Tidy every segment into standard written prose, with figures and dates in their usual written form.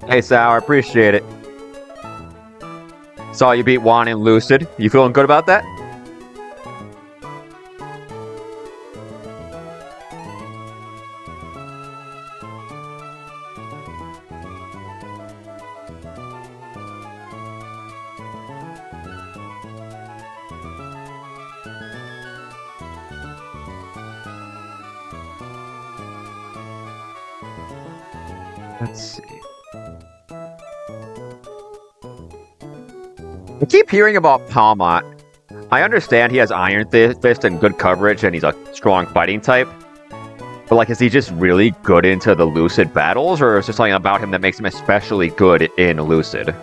Hey, Sal, I appreciate it. Saw you beat Juan in Lucid. You feeling good about that? Let's see. I keep hearing about Palmont. I understand he has Iron Fist and good coverage, and he's a strong fighting type. But, like, is he just really good into the Lucid battles, or is there something about him that makes him especially good in Lucid?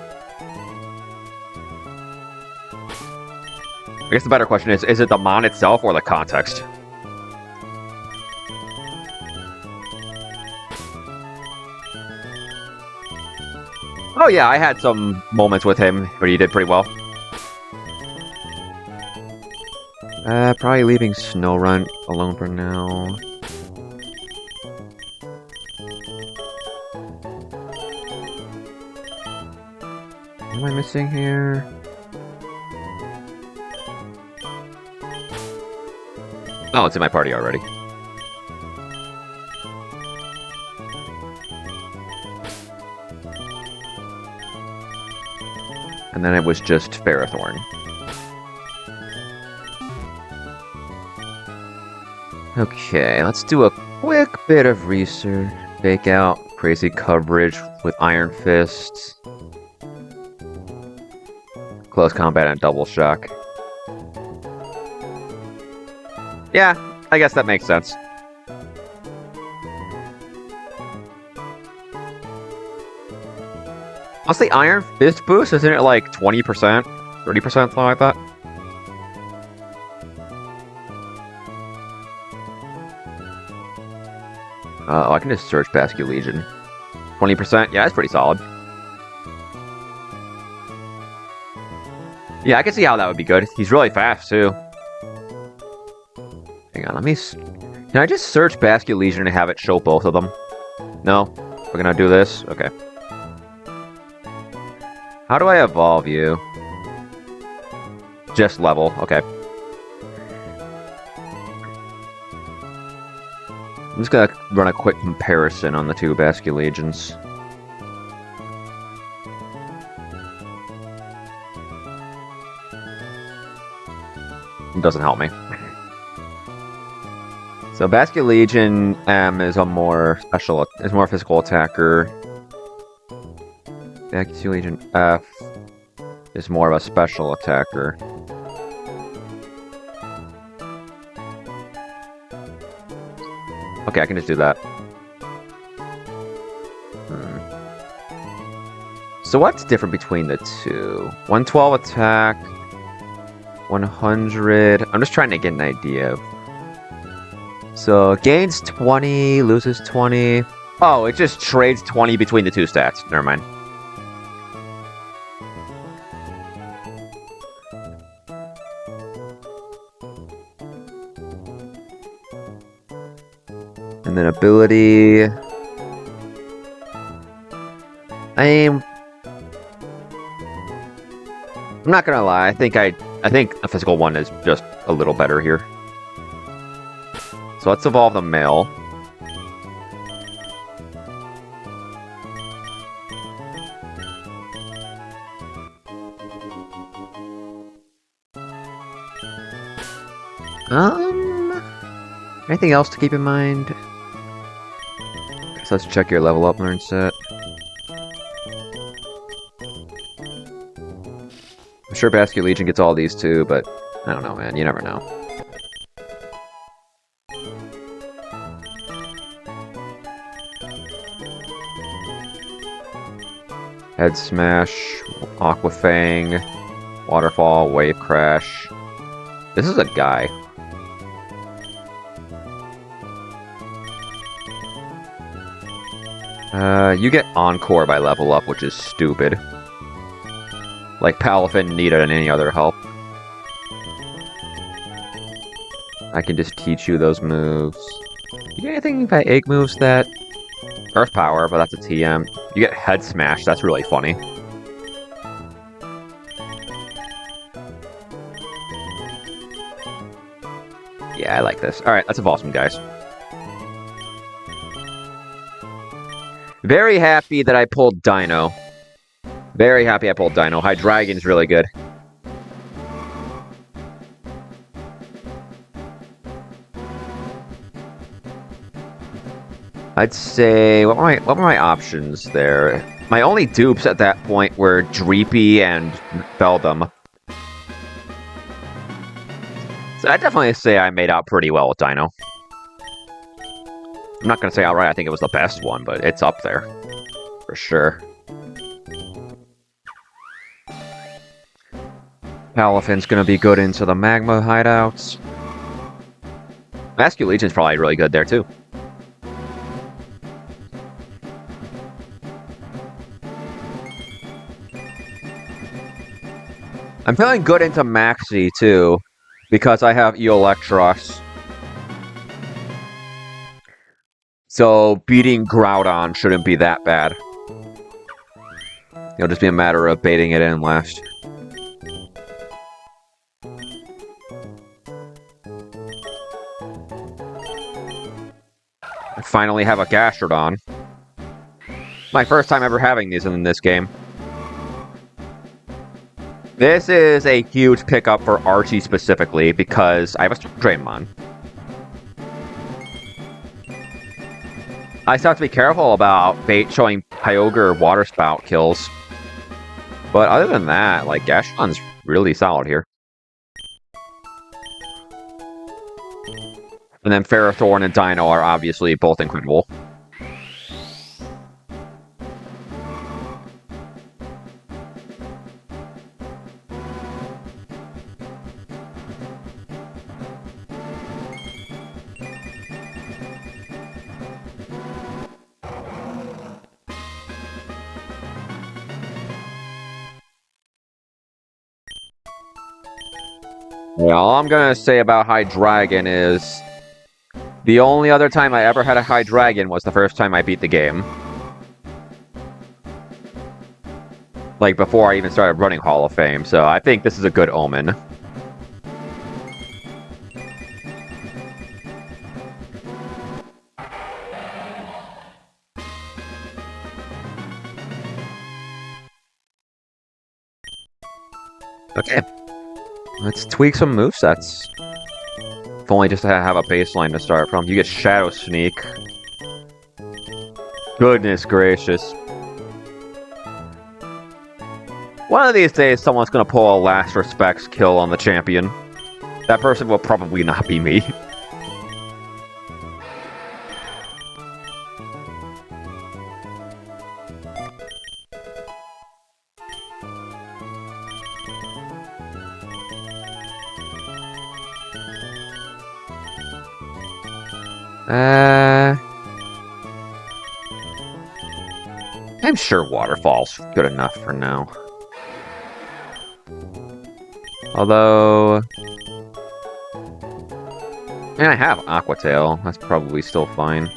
I guess the better question is it the mon itself or the context? Oh yeah, I had some moments with him where he did pretty well. Probably leaving Snowrun alone for now. What am I missing here? Oh, it's in my party already. And then it was just Ferrothorn. Okay, let's do a quick bit of research. Fake out crazy coverage with Iron Fists. Close combat and double shock. Yeah, I guess that makes sense. What's the Iron Fist boost? Isn't it like 20%? 30%? Something like that? Oh, I can just search Basque Legion. 20%? Yeah, that's pretty solid. Yeah, I can see how that would be good. He's really fast, too. Hang on, let me... Can I just search Basque Legion and have it show both of them? No? We're gonna do this? Okay. How do I evolve you? Just level, okay. I'm just gonna run a quick comparison on the two Basque Legions. It doesn't help me. So Basque Legion M is a more special, is more physical attacker. Basque Legion F is more of a special attacker. Okay, I can just do that. So what's different between the two? 112 attack, 100. I'm just trying to get an idea of. So gains 20, loses 20. Oh, it just trades 20 between the two stats. Never mind. And then ability. I'm not gonna lie. I think a physical one is just a little better here. So let's evolve the male. Anything else to keep in mind? So let's check your level up learn set. I'm sure Basque Legion gets all these too, but I don't know, man. You never know. Head Smash, Aqua Fang, Waterfall, Wave Crash. This is a guy. You get Encore by level up, which is stupid. Like Palafin needed any other help. I can just teach you those moves. You get anything by egg moves that... Earth Power, but that's a TM. You get head smashed. That's really funny. Yeah, I like this. Alright, let's evolve some guys. Very happy that I pulled Dino. Very happy I pulled Dino. Hydreigon's really good. I'd say, what were my options there? My only dupes at that point were Dreepy and Beldum. So I'd definitely say I made out pretty well with Dino. I'm not going to say outright I think it was the best one, but it's up there. For sure. Palafin's going to be good into the Magma hideouts. Masculine Legion's probably really good there, too. I'm feeling good into Maxi, too, because I have Electros. So, beating Groudon shouldn't be that bad. It'll just be a matter of baiting it in last. I finally have a Gastrodon. My first time ever having these in this game. This is a huge pickup for Archie specifically, because I have a Draymon. I still have to be careful about bait showing Kyogre Water Spout kills. But other than that, like, Gastrodon's really solid here. And then Ferrothorn and Dino are obviously both incredible. Yeah, all I'm gonna say about Hydreigon is the only other time I ever had a Hydreigon was the first time I beat the game. Like, before I even started running Hall of Fame, so I think this is a good omen. Okay. Let's tweak some movesets. If only just to have a baseline to start from. You get Shadow Sneak. Goodness gracious. One of these days, someone's gonna pull a Last Respects kill on the champion. That person will probably not be me. I'm sure Waterfall's good enough for now. Although... and I have Aqua Tail. That's probably still fine.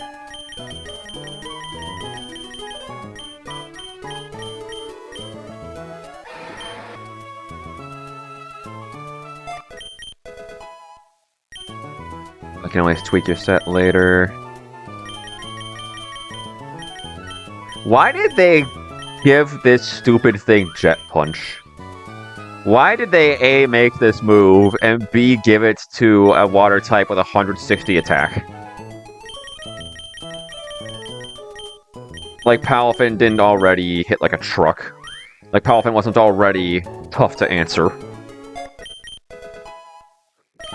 I can always tweak your set later. Why did they give this stupid thing Jet Punch? Why did they A, make this move, and B, give it to a water type with 160 attack? Like Palafin didn't already hit like a truck. Like Palafin wasn't already tough to answer.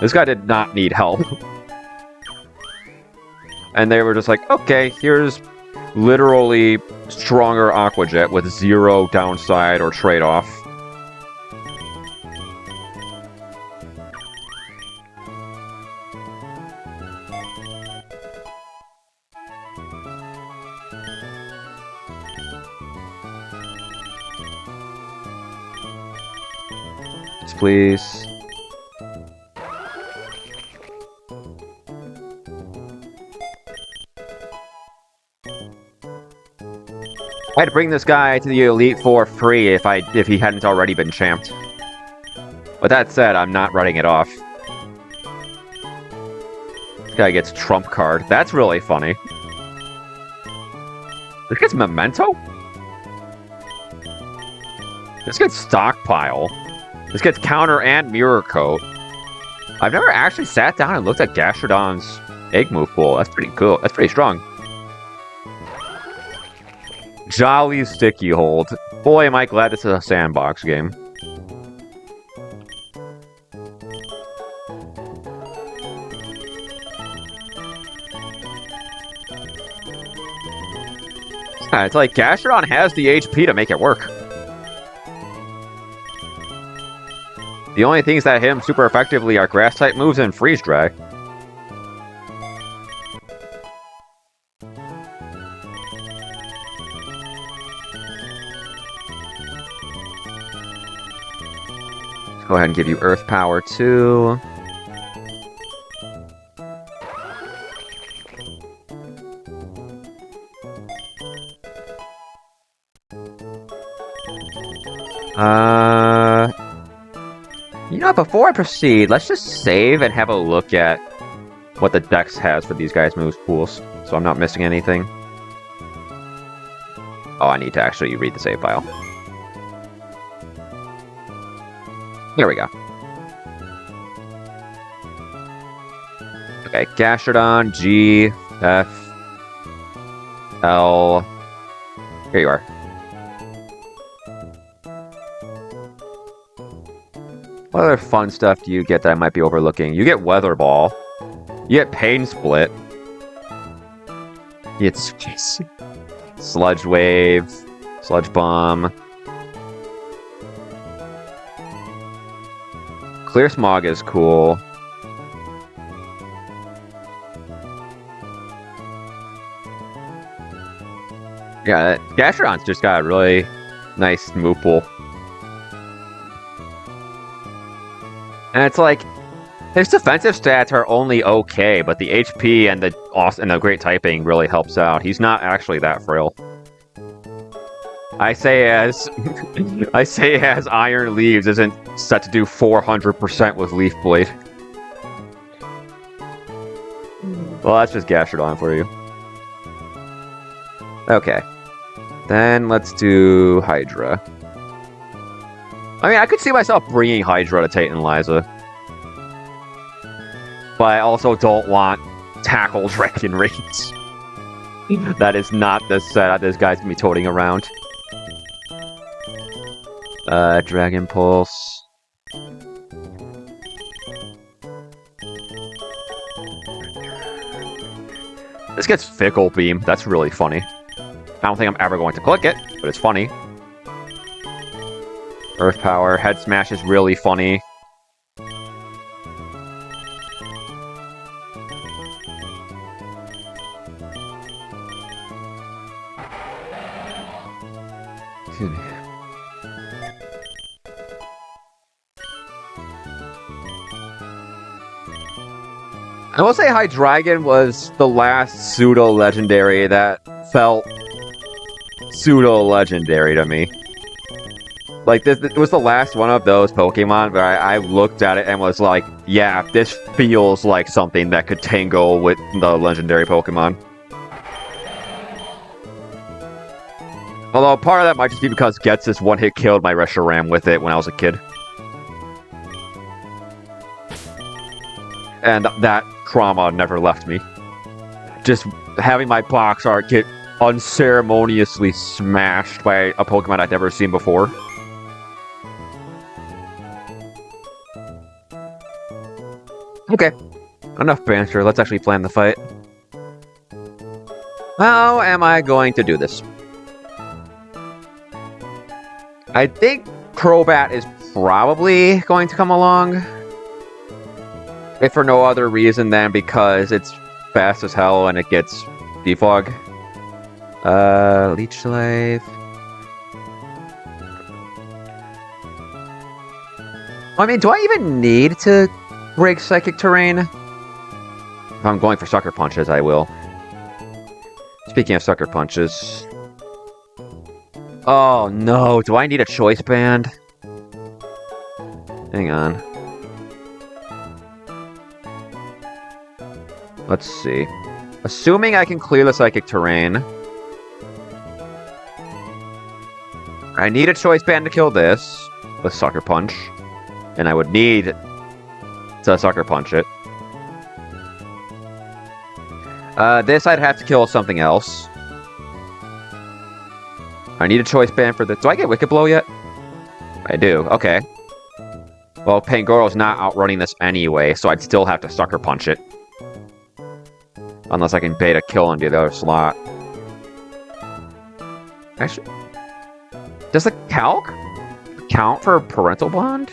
This guy did not need help. And they were just like, okay, here's literally stronger Aqua Jet with 0 downside or trade-off. Please. I I'd bring this guy to the Elite Four free if he hadn't already been champed. But that said, I'm not writing it off. This guy gets trump card. That's really funny. This gets memento? This gets stockpile. This gets counter and mirror coat. I've never actually sat down and looked at Gastrodon's egg move pool. That's pretty cool. That's pretty strong. Jolly Sticky Hold. Boy, am I glad this is a sandbox game. Yeah, it's like Gastrodon has the HP to make it work. The only things that hit him super effectively are Grass-type moves and Freeze Dry. Let's go ahead and give you Earth Power too. You know, before I proceed, let's just save and have a look at what the Dex has for these guys' moves pools, so I'm not missing anything. Oh, I need to actually read the save file. Here we go. Okay, Gastrodon, G, F, L. Here you are. What other fun stuff do you get that I might be overlooking? You get Weather Ball. You get Pain Split. You get Sludge Wave. Sludge Bomb. Clear Smog is cool. Yeah, Gastrodon's just got a really nice move pool. And it's like, his defensive stats are only okay, but the HP and the great typing really helps out. He's not actually that frail. I say as Iron Leaves isn't set to do 400% with Leaf Blade. Well, that's just Gastrodon for you. Okay. Then let's do Hydra. I mean, I could see myself bringing Hydra to Tate and Liza. But I also don't want Tackle Dragon Rage. That is not the set this guy's gonna be toting around. Dragon Pulse. This gets Fickle Beam. That's really funny. I don't think I'm ever going to click it, but it's funny. Earth Power. Head Smash is really funny. Excuse me. I will say Hydreigon was the last pseudo-legendary that felt pseudo-legendary to me. Like, it was the last one of those Pokemon where I looked at it and was like, yeah, this feels like something that could tangle with the legendary Pokemon. Although, part of that might just be because Getsus one-hit killed my Reshiram with it when I was a kid. And that trauma never left me. Just having my box art get unceremoniously smashed by a Pokemon I'd never seen before. Okay, enough banter. Let's actually plan the fight. How am I going to do this? I think Crobat is probably going to come along. If for no other reason than because it's fast as hell and it gets defog. Leech Life. I mean, do I even need to break Psychic Terrain? If I'm going for Sucker Punches, I will. Speaking of Sucker Punches. Oh no, do I need a choice band? Hang on. Let's see. Assuming I can clear the psychic terrain. I need a choice band to kill this. The Sucker Punch. And I would need to Sucker Punch it. This I'd have to kill something else. I need a choice band for this. Do I get Wicked Blow yet? I do. Okay. Well, Pangoro's not outrunning this anyway, so I'd still have to Sucker Punch it. Unless I can bait a kill into the other slot. Actually, does the calc count for Parental Bond?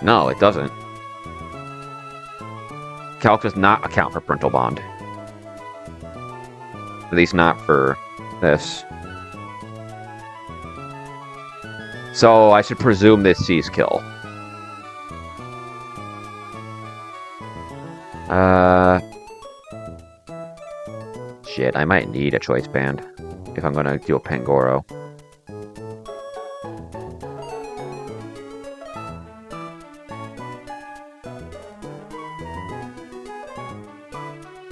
No, it doesn't. Calc does not account for Parental Bond. At least not for this. So I should presume this sees kill. Shit, I might need a choice band if I'm gonna do a Pangoro.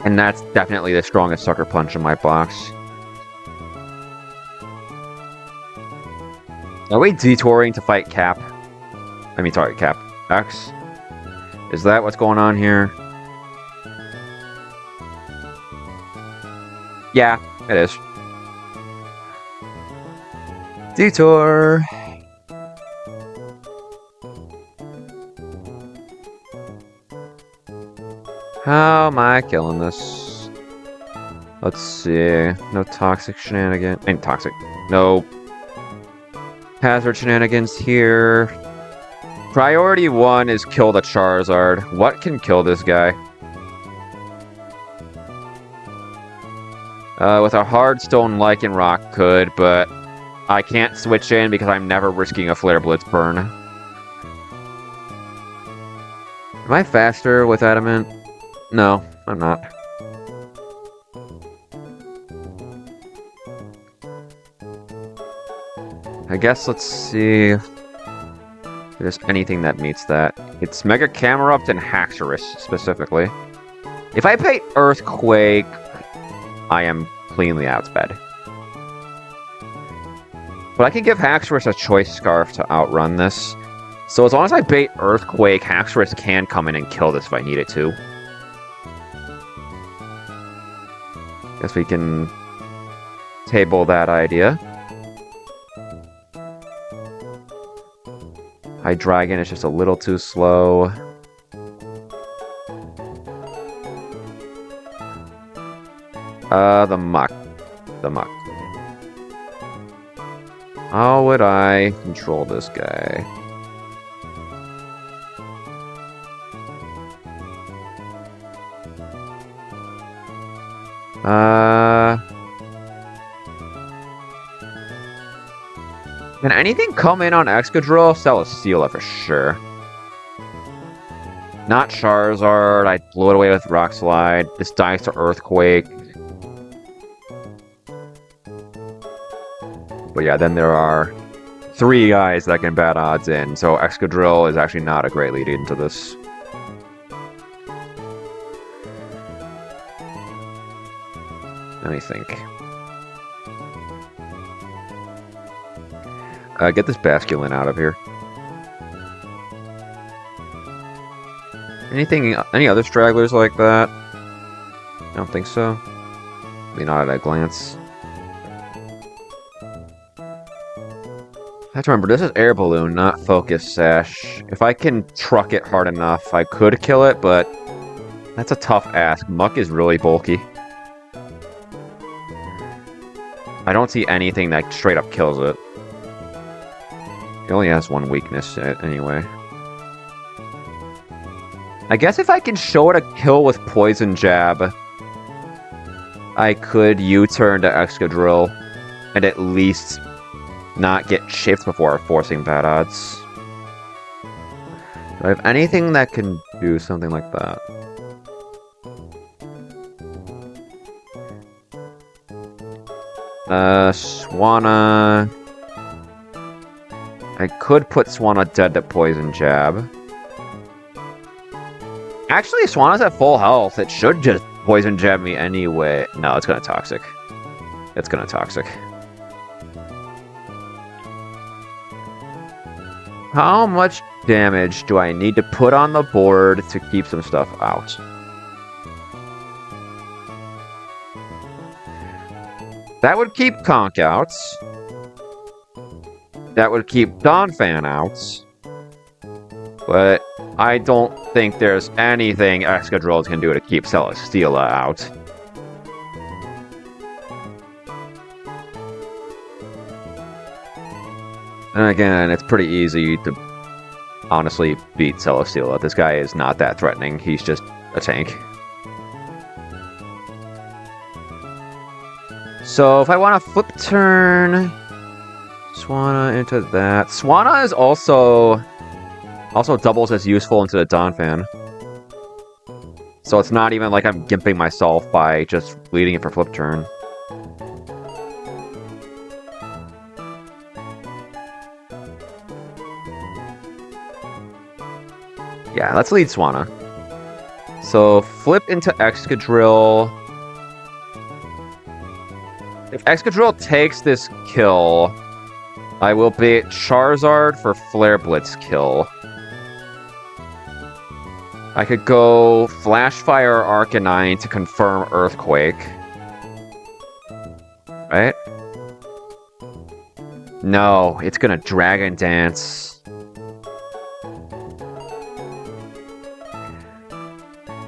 And that's definitely the strongest Sucker Punch in my box. Are we detouring to fight Cap? I mean, sorry, Cap X? Is that what's going on here? Yeah, it is. Detour! How am I killing this? Let's see. No toxic shenanigans. Ain't toxic. No hazard shenanigans here. Priority 1 is kill the Charizard. What can kill this guy? With a Hardstone Lichen Rock could, but I can't switch in because I'm never risking a Flare Blitz burn. Am I faster with Adamant? No, I'm not. I guess let's see if there's anything that meets that. It's Mega Camerupt and Haxorus, specifically. If I pay Earthquake, I am cleanly outsped. But I can give Haxorus a Choice Scarf to outrun this. So as long as I bait Earthquake, Haxorus can come in and kill this if I need it to. Guess we can table that idea. Hydreigon is just a little too slow. The Muck. The Muck. How would I control this guy? Can anything come in on Excadrill? Celesteela for sure. Not Charizard. I blew it away with Rock Slide. This dies to Earthquake. But yeah, then there are 3 guys that can bad odds in, so Excadrill is actually not a great lead into this. Let me think. Get this Basculin out of here. Any other stragglers like that? I don't think so. I mean, not at a glance. I have to remember, this is Air Balloon, not Focus Sash. If I can truck it hard enough, I could kill it, but that's a tough ask. Muck is really bulky. I don't see anything that straight up kills it. It only has 1 weakness anyway. I guess if I can show it a kill with Poison Jab, I could U-turn to Excadrill and at least not get chipped before forcing bad odds. Do I have anything that can do something like that? Swanna... I could put Swanna dead to poison jab. Actually, Swanna's at full health. It should just poison jab me anyway. No, it's gonna toxic. It's gonna toxic. How much damage do I need to put on the board to keep some stuff out? That would keep Conk out. That would keep Donphan out. But I don't think there's anything Excadrills can do to keep Celesteela out. And again, it's pretty easy to honestly beat Celesteela. This guy is not that threatening. He's just a tank. So if I want to flip turn Swanna into that. Swanna is also doubles as useful into the Donphan. So it's not even like I'm gimping myself by just leading it for flip turn. Yeah, let's lead Swanna. So flip into Excadrill. If Excadrill takes this kill, I will bait Charizard for Flare Blitz kill. I could go Flash Fire Arcanine to confirm Earthquake. Right? No, it's gonna Dragon Dance.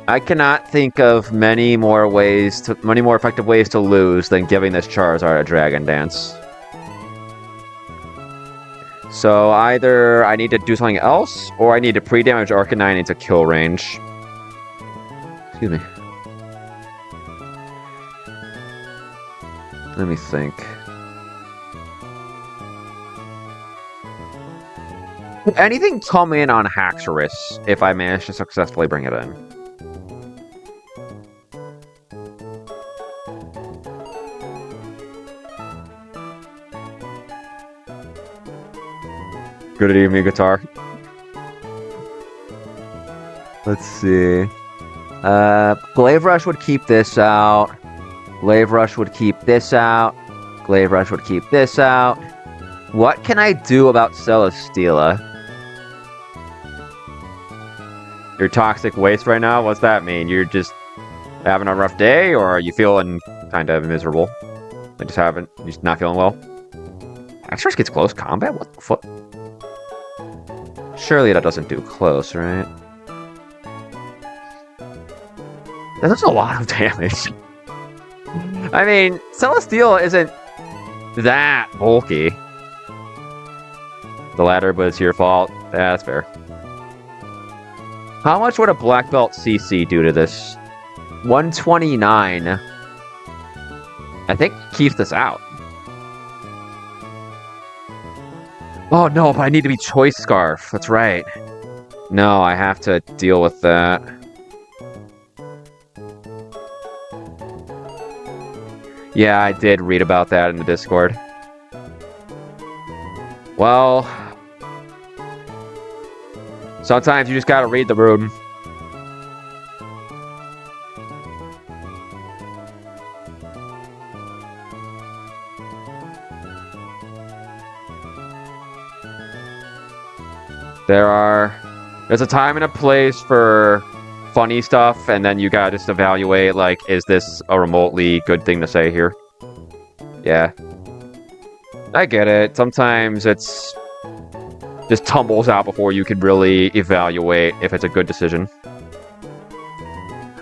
I cannot think of many more effective ways to lose than giving this Charizard a Dragon Dance. So either I need to do something else, or I need to pre-damage Arcanine into kill range. Excuse me. Let me think. Could anything come in on Haxorus if I manage to successfully bring it in? Good evening, Guitar. Let's see. Glaive Rush would keep this out. Glaive Rush would keep this out. Glaive Rush would keep this out. What can I do about Celesteela? You're toxic waste right now? What's that mean? You're just having a rough day, or are you feeling kind of miserable? You're just not feeling well? Haxorus gets close combat? What the fuck? Surely that doesn't do close, right? That's a lot of damage. I mean, Celesteela isn't that bulky. The latter, but it's your fault. That's fair. How much would a Black Belt CC do to this? 129. I think keeps this out. Oh no, but I need to be Choice Scarf. That's right. No, I have to deal with that. Yeah, I did read about that in the Discord. Well, sometimes you just gotta read the room. There's a time and a place for funny stuff, and then you gotta just evaluate, like, is this a remotely good thing to say here? Yeah. I get it. Sometimes it's just tumbles out before you can really evaluate if it's a good decision.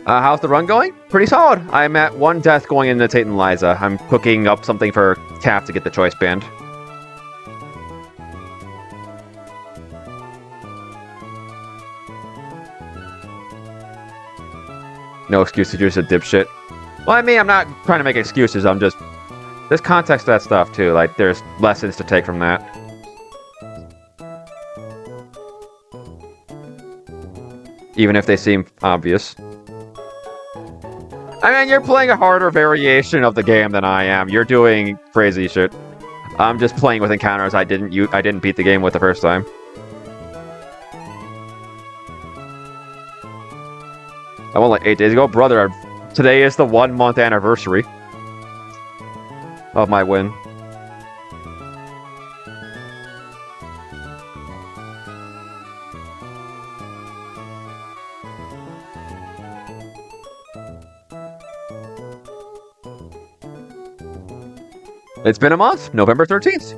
How's the run going? Pretty solid. I'm at 1 death going into Tate and Liza. I'm cooking up something for Cap to get the choice band. No excuses, you're just a dipshit. Well, I mean, I'm not trying to make excuses, I'm just... There's context to that stuff, too. Like, there's lessons to take from that. Even if they seem obvious. I mean, you're playing a harder variation of the game than I am. You're doing crazy shit. I'm just playing with encounters I didn't beat the game with the first time. I won like 8 days ago. Brother, today is the 1 month anniversary of my win. It's been a month, November 13th.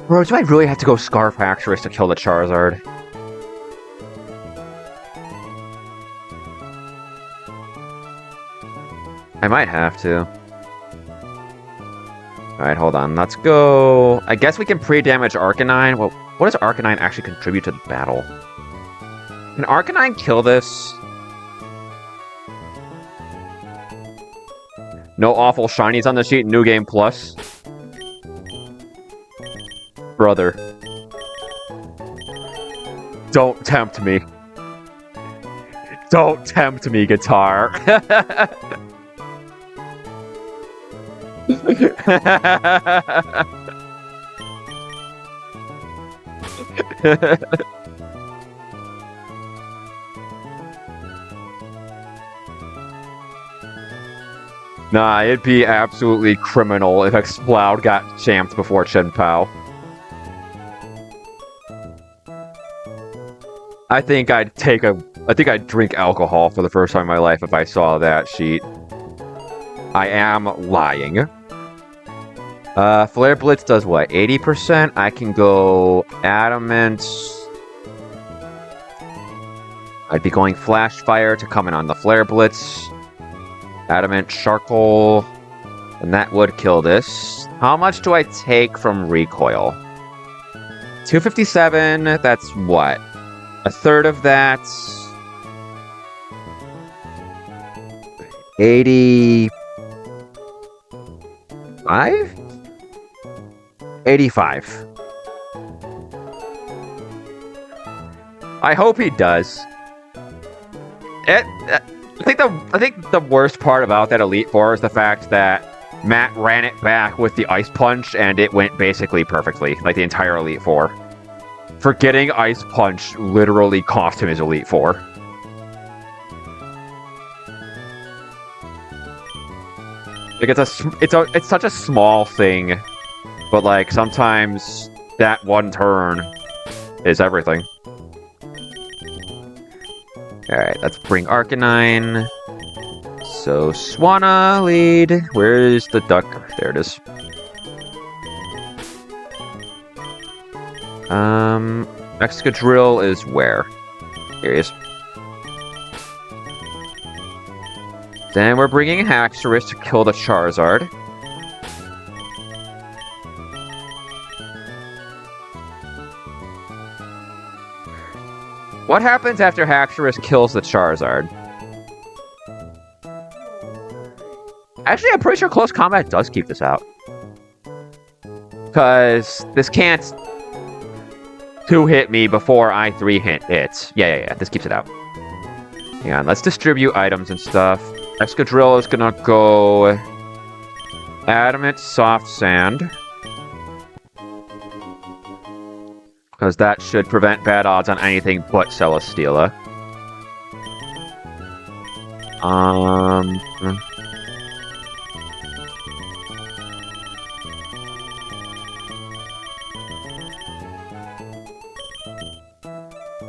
Bro, do I really have to go Scarf Haxorus to kill the Charizard? I might have to. Alright, hold on. Let's go... I guess we can pre-damage Arcanine. Well, what does Arcanine actually contribute to the battle? Can Arcanine kill this? No awful shinies on the sheet. New Game Plus. Brother. Don't tempt me. Don't tempt me, guitar. Nah, it'd be absolutely criminal if Exploud got champed before Chien-Pao. I think I'd drink alcohol for the first time in my life if I saw that sheet. I am lying. Flare Blitz does what? 80%? I can go Adamant. I'd be going Flash Fire to come in on the Flare Blitz. Adamant Charcoal. And that would kill this. How much do I take from Recoil? 257, that's what? A third of that... 85? 85. I hope he does. I think the worst part about that Elite Four is the fact that Matt ran it back with the Ice Punch and it went basically perfectly, like the entire Elite Four. Forgetting Ice Punch literally cost him his Elite Four. Like it's such a small thing, but like sometimes that one turn is everything. Alright, let's bring Arcanine. So, Swanna lead. Where's the duck? There it is. Excadrill is where? Here he is. Then we're bringing Haxorus to kill the Charizard. What happens after Haxorus kills the Charizard? Actually, I'm pretty sure Close Combat does keep this out. Because this can't 2-hit me before I 3-hit it. Yeah, this keeps it out. Hang on, let's distribute items and stuff. Excadrill is gonna go... Adamant Soft Sand. Because that should prevent bad odds on anything but Celesteela.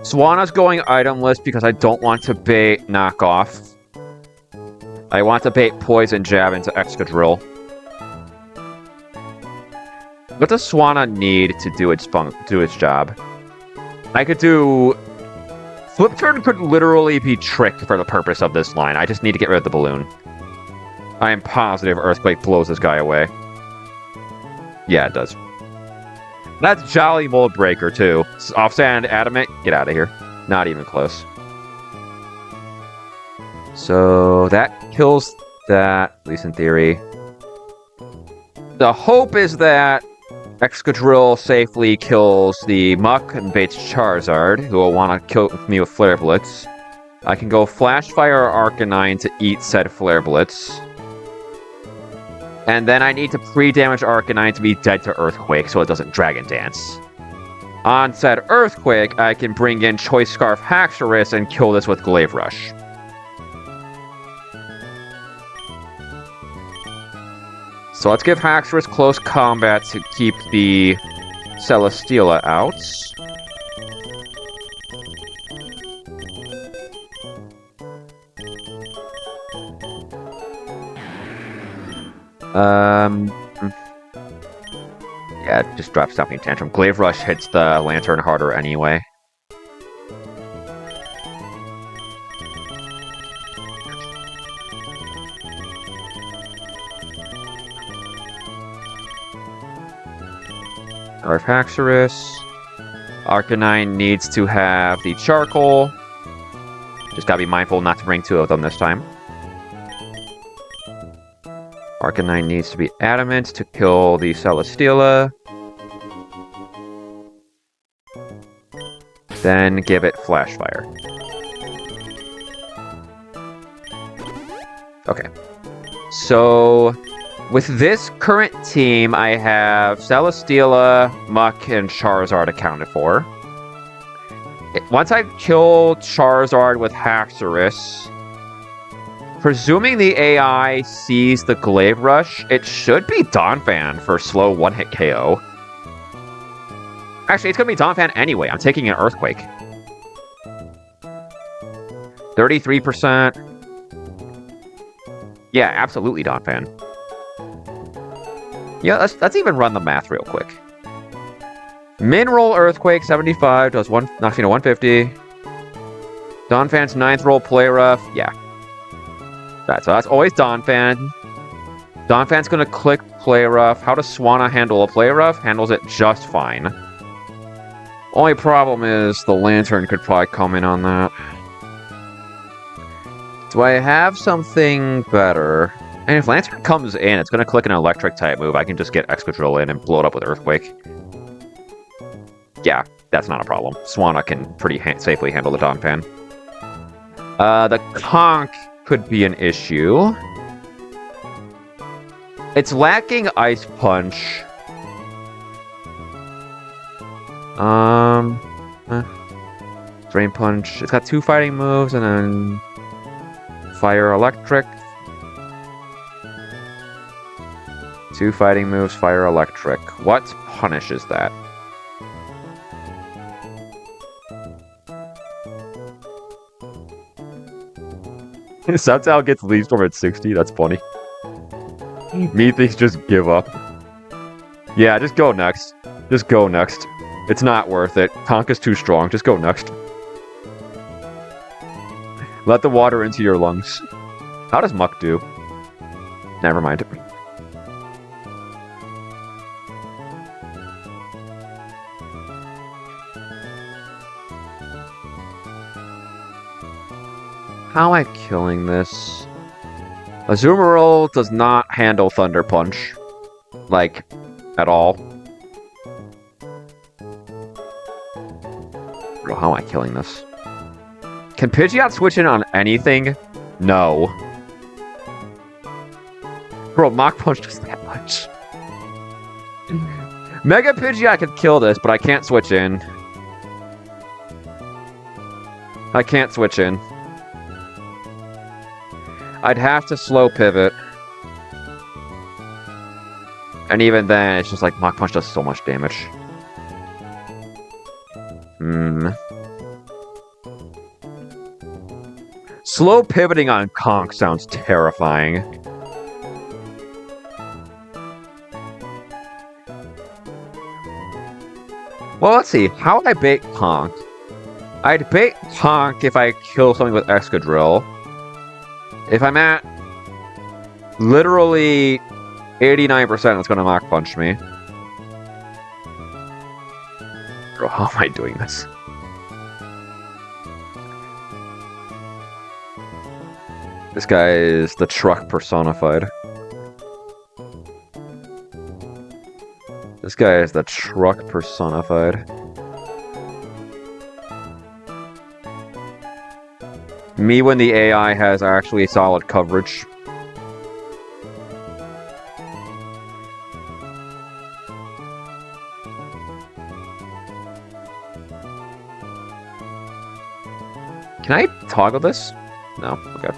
Swanna's going item list because I don't want to bait knockoff. I want to bait Poison Jab into Excadrill. What does Swanna need to do its job? I could do... Flip Turn could literally be Trick for the purpose of this line. I just need to get rid of the balloon. I am positive Earthquake blows this guy away. Yeah, it does. That's Jolly Mold Breaker, too. Offsand Adamant, get out of here. Not even close. So, that kills that, at least in theory. The hope is that Excadrill safely kills the Muck and baits Charizard, who will want to kill me with Flare Blitz. I can go Flash Fire Arcanine to eat said Flare Blitz. And then I need to pre-damage Arcanine to be dead to Earthquake so it doesn't Dragon Dance. On said Earthquake, I can bring in Choice Scarf Haxorus and kill this with Glaive Rush. So let's give Haxorus close combat to keep the Celesteela out. Yeah, just drop Stomping Tantrum. Glaive Rush hits the Lantern harder anyway. Scarf Haxorus. Arcanine needs to have the Charcoal. Just gotta be mindful not to bring two of them this time. Arcanine needs to be Adamant to kill the Celesteela. Then give it Flash Fire. Okay. So, with this current team, I have Celesteela, Muck, and Charizard accounted for. Once I kill Charizard with Haxorus, presuming the AI sees the Glaive Rush, it should be Donphan for slow one-hit KO. Actually, it's going to be Donphan anyway. I'm taking an Earthquake. 33%. Yeah, absolutely Donphan. Yeah, let's even run the math real quick. Min-roll Earthquake, 75, does knocks me to 150. Donphan's 9th roll Play Rough, yeah. Right, so that's always Donphan. Donphan's gonna click Play Rough. How does Swanna handle a Play Rough? Handles it just fine. Only problem is the Lantern could probably come in on that. Do I have something better? And if Lantern comes in, it's gonna click an Electric type move. I can just get Excadrill in and blow it up with Earthquake. Yeah, that's not a problem. Swanna can pretty safely handle the Donphan. The Conch could be an issue. It's lacking Ice Punch. Drain Punch. It's got 2 fighting moves and then Fire Electric. 2 fighting moves, Fire Electric. What punishes that? Subtile gets Leaf Storm at 60, that's funny. Meathies just give up. Yeah, just go next. Just go next. It's not worth it. Conch is too strong, just go next. Let the water into your lungs. How does Muck do? Never mind. How am I killing this? Azumarill does not handle Thunder Punch. Like, at all. Bro, how am I killing this? Can Pidgeot switch in on anything? No. Bro, Mach Punch does that much. Mega Pidgeot could kill this, but I can't switch in. I can't switch in. I'd have to slow pivot. And even then, it's just like Mach Punch does so much damage. Slow pivoting on Conch sounds terrifying. Well, let's see. How would I bait Conch? I'd bait Conch if I kill something with Excadrill. If I'm at literally 89%, it's going to Mach Punch me. Bro, how am I doing this? This guy is the truck personified. This guy is the truck personified. Me when the AI has actually solid coverage. Can I toggle this? No, okay.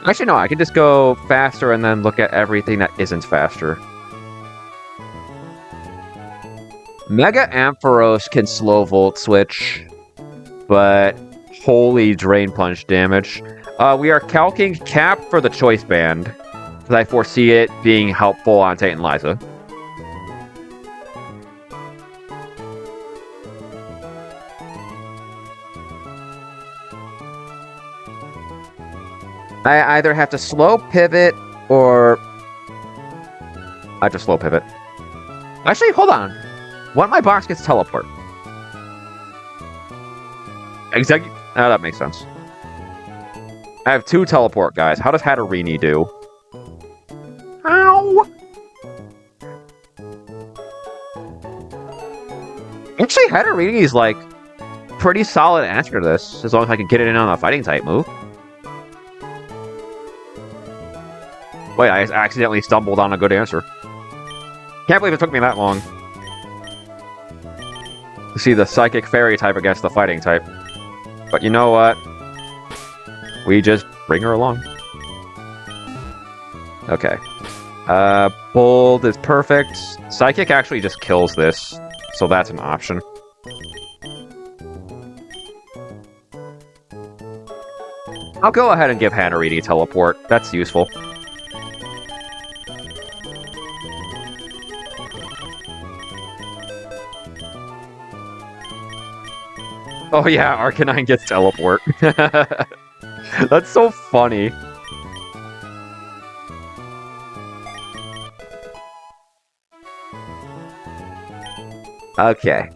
Actually, no, I can just go faster and then look at everything that isn't faster. Mega Ampharos can slow Volt Switch, but holy Drain Punch damage. We are calcing Cap for the Choice Band, because I foresee it being helpful on Tate and Liza. I either have to slow pivot or I have to slow pivot. Actually, hold on. What if my box gets teleport? Exactly. Oh, that makes sense. I have 2 teleport guys. How does Hatterini do? Ow! Actually, Hatterini is like pretty solid answer to this, as long as I can get it in on a fighting type move. Wait, I accidentally stumbled on a good answer. Can't believe it took me that long to see the Psychic Fairy type against the fighting type. But you know what? We just bring her along. Okay. Bold is perfect. Psychic actually just kills this, so that's an option. I'll go ahead and give Hatterini teleport. That's useful. Oh yeah, Arcanine gets teleport. That's so funny. Okay.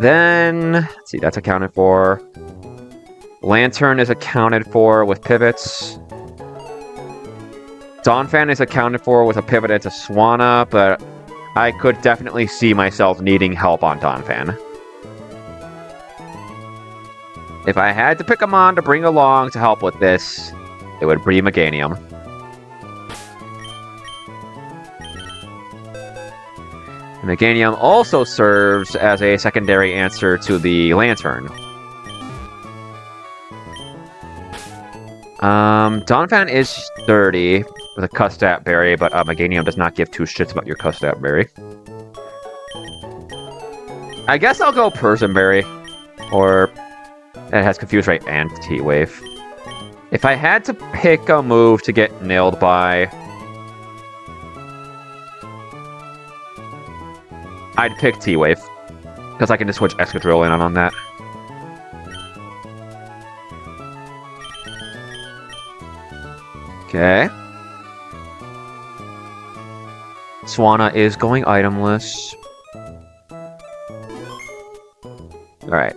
Then, let's see, that's accounted for. Lantern is accounted for with pivots. Donphan is accounted for with a pivot into Swanna, but I could definitely see myself needing help on Donphan. If I had to pick a mon to bring along to help with this, it would be Meganium. Meganium also serves as a secondary answer to the Lantern. Donphan is 30 with a Custat Berry, but Meganium does not give 2 shits about your Custat Berry. I guess I'll go Persian Berry, or it has Confuse Ray and T-Wave. If I had to pick a move to get nailed by, I'd pick T-Wave, because I can just switch Excadrill in on that. Okay. Swanna is going itemless. Alright.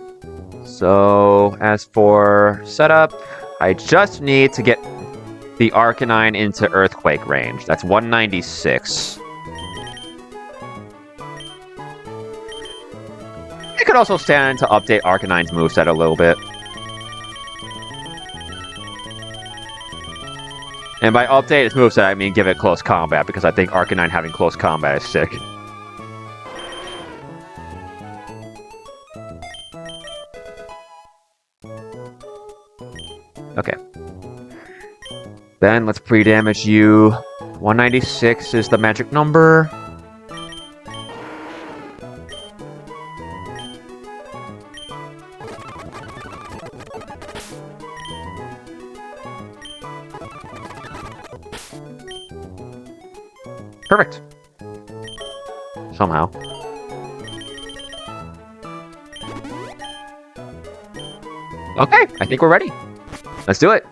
So, as for setup, I just need to get the Arcanine into Earthquake range. That's 196. I could also stand to update Arcanine's moveset a little bit. And by update its moveset, I mean give it close combat, because I think Arcanine having close combat is sick. Okay. Then let's pre-damage you. 196 is the magic number. Perfect. Somehow. Okay, I think we're ready. Let's do it.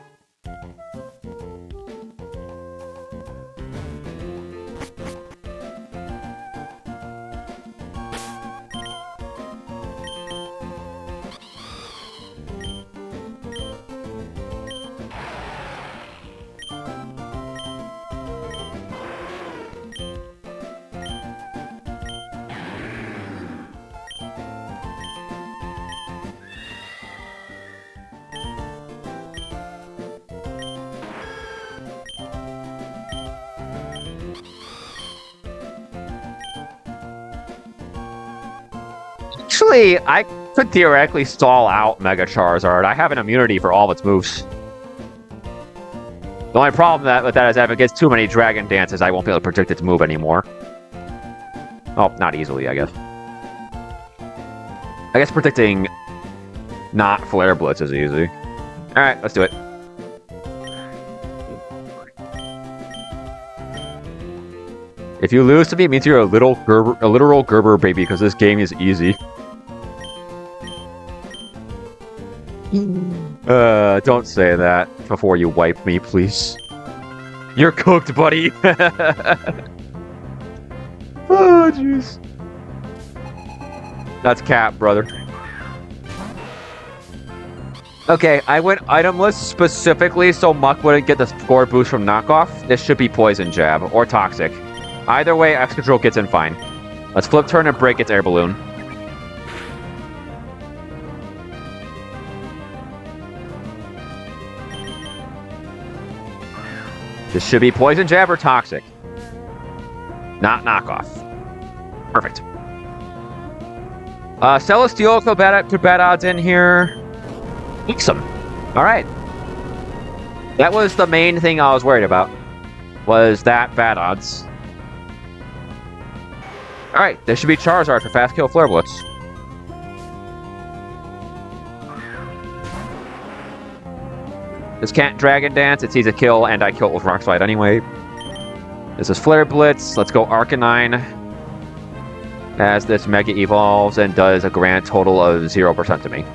Actually, I could theoretically stall out Mega Charizard. I have an immunity for all of its moves. The only problem with that is that if it gets too many Dragon Dances, I won't be able to predict its move anymore. Oh, not easily, I guess. I guess predicting not Flare Blitz is easy. Alright, let's do it. If you lose to me, it means you're a literal Gerber baby, because this game is easy. Don't say that before you wipe me, please. You're cooked, buddy! Oh, jeez. That's cap, brother. Okay, I went itemless specifically so Muck wouldn't get the score boost from knockoff. This should be Poison Jab, or Toxic. Either way, Excadrill gets in fine. Let's flip turn and break its air balloon. This should be Poison Jab or Toxic. Not knockoff. Perfect. Celesteal could bad odds in here. Awesome. Alright. That was the main thing I was worried about. Was that bad odds. Alright, this should be Charizard for Fast Kill Flare Blitz. This can't Dragon Dance, it sees a kill, and I kill it with Rock Slide anyway. This is Flare Blitz. Let's go Arcanine. As this Mega evolves and does a grand total of 0% to me.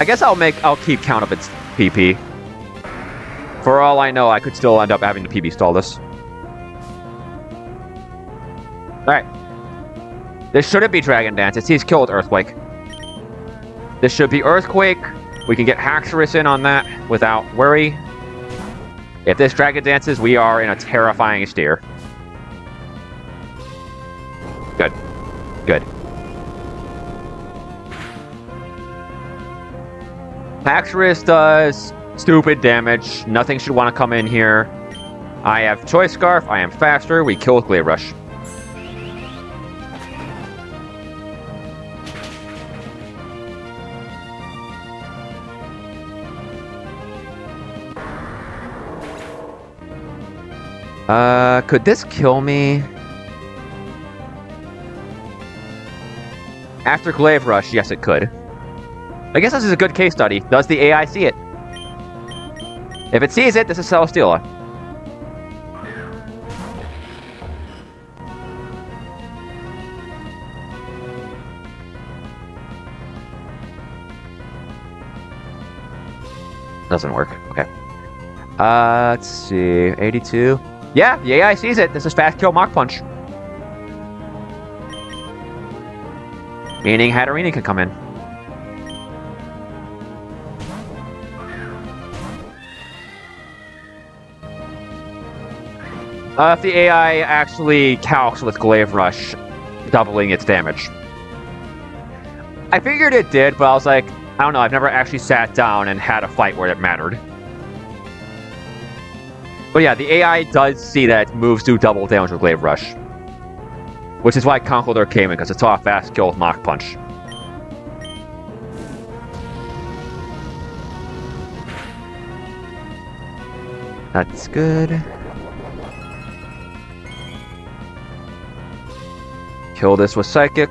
I guess I'll keep count of its PP. For all I know, I could still end up having to PB stall this. Alright. This shouldn't be Dragon Dance. It sees kill with Earthquake. This should be Earthquake. We can get Haxorus in on that without worry. If this Dragon Dances, we are in a terrifying steer. Good. Good. Haxorus does stupid damage. Nothing should want to come in here. I have Choice Scarf. I am faster. We kill with Glaive Rush. Could this kill me? After Glaive Rush, yes it could. I guess this is a good case study. Does the AI see it? If it sees it, this is Celesteela. Doesn't work. Okay. Let's see. 82. Yeah, the AI sees it. This is Fast Kill Mach Punch. Meaning Hatterene can come in. If the AI actually calcs with Glaive Rush, doubling its damage. I figured it did, but I was like, I don't know, I've never actually sat down and had a fight where it mattered. But yeah, the AI does see that moves do double damage with Glaive Rush. Which is why Conkeldurr came in, because it's off Fast Kill with Mach Punch. That's good. Kill this with Psychic.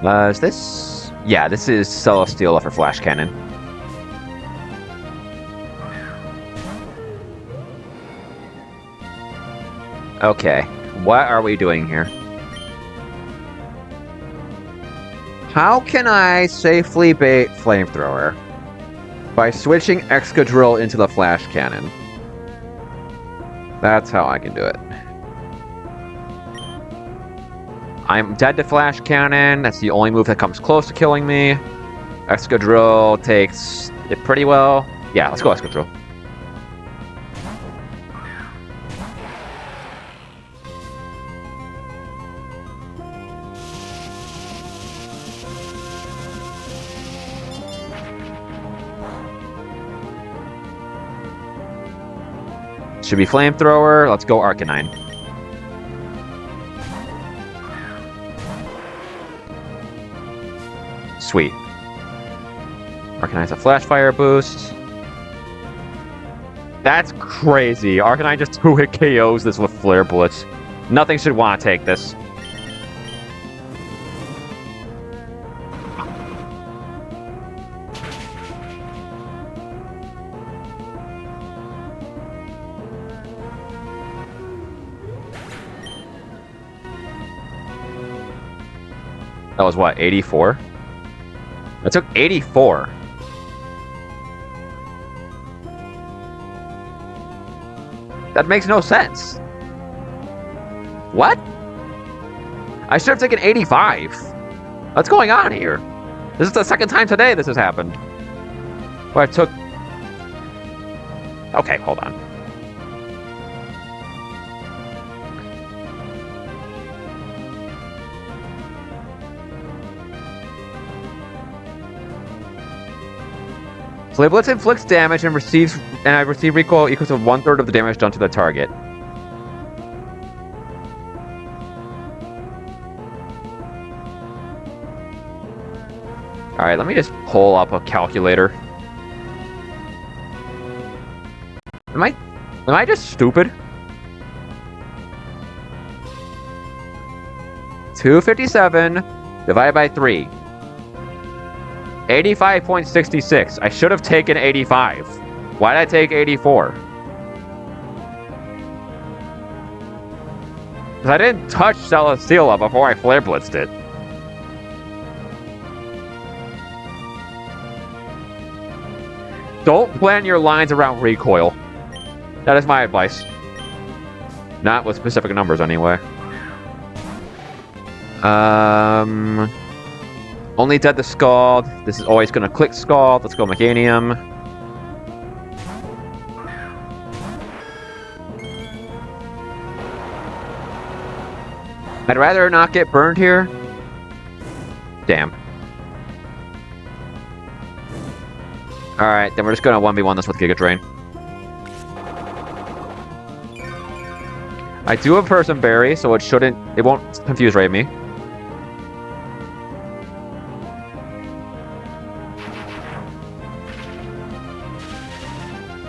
Is this? Yeah, this is Celesteela for Flash Cannon. Okay, what are we doing here? How can I safely bait Flamethrower? By switching Excadrill into the Flash Cannon. That's how I can do it. I'm dead to Flash Cannon. That's the only move that comes close to killing me. Excadrill takes it pretty well. Yeah, let's go Excadrill. should be Flamethrower. Let's go Arcanine. Sweet. Arcanine's a Flash Fire boost. That's crazy. Arcanine just 2-hit KOs this with Flare Blitz. Nothing should want to take this. That was what, 84? I took 84. That makes no sense. What? I should have taken 85. What's going on here? This is the second time today this has happened. Where I took... Okay, hold on. Flare Blitz inflicts damage and I receive recoil equals to 1/3 of the damage done to the target. Alright, let me just pull up a calculator. Am I just stupid? 257 divided by 3. 85.66. I should have taken 85. Why did I take 84? Because I didn't touch Celesteela before I Flare Blitzed it. Don't plan your lines around recoil. That is my advice. Not with specific numbers, anyway. Only dead the Scald. This is always going to click Scald. Let's go Meganium. I'd rather not get burned here. Damn. Alright, then we're just going to 1v1 this with Giga Drain. I do have Person Berry, so it won't confuse rate me.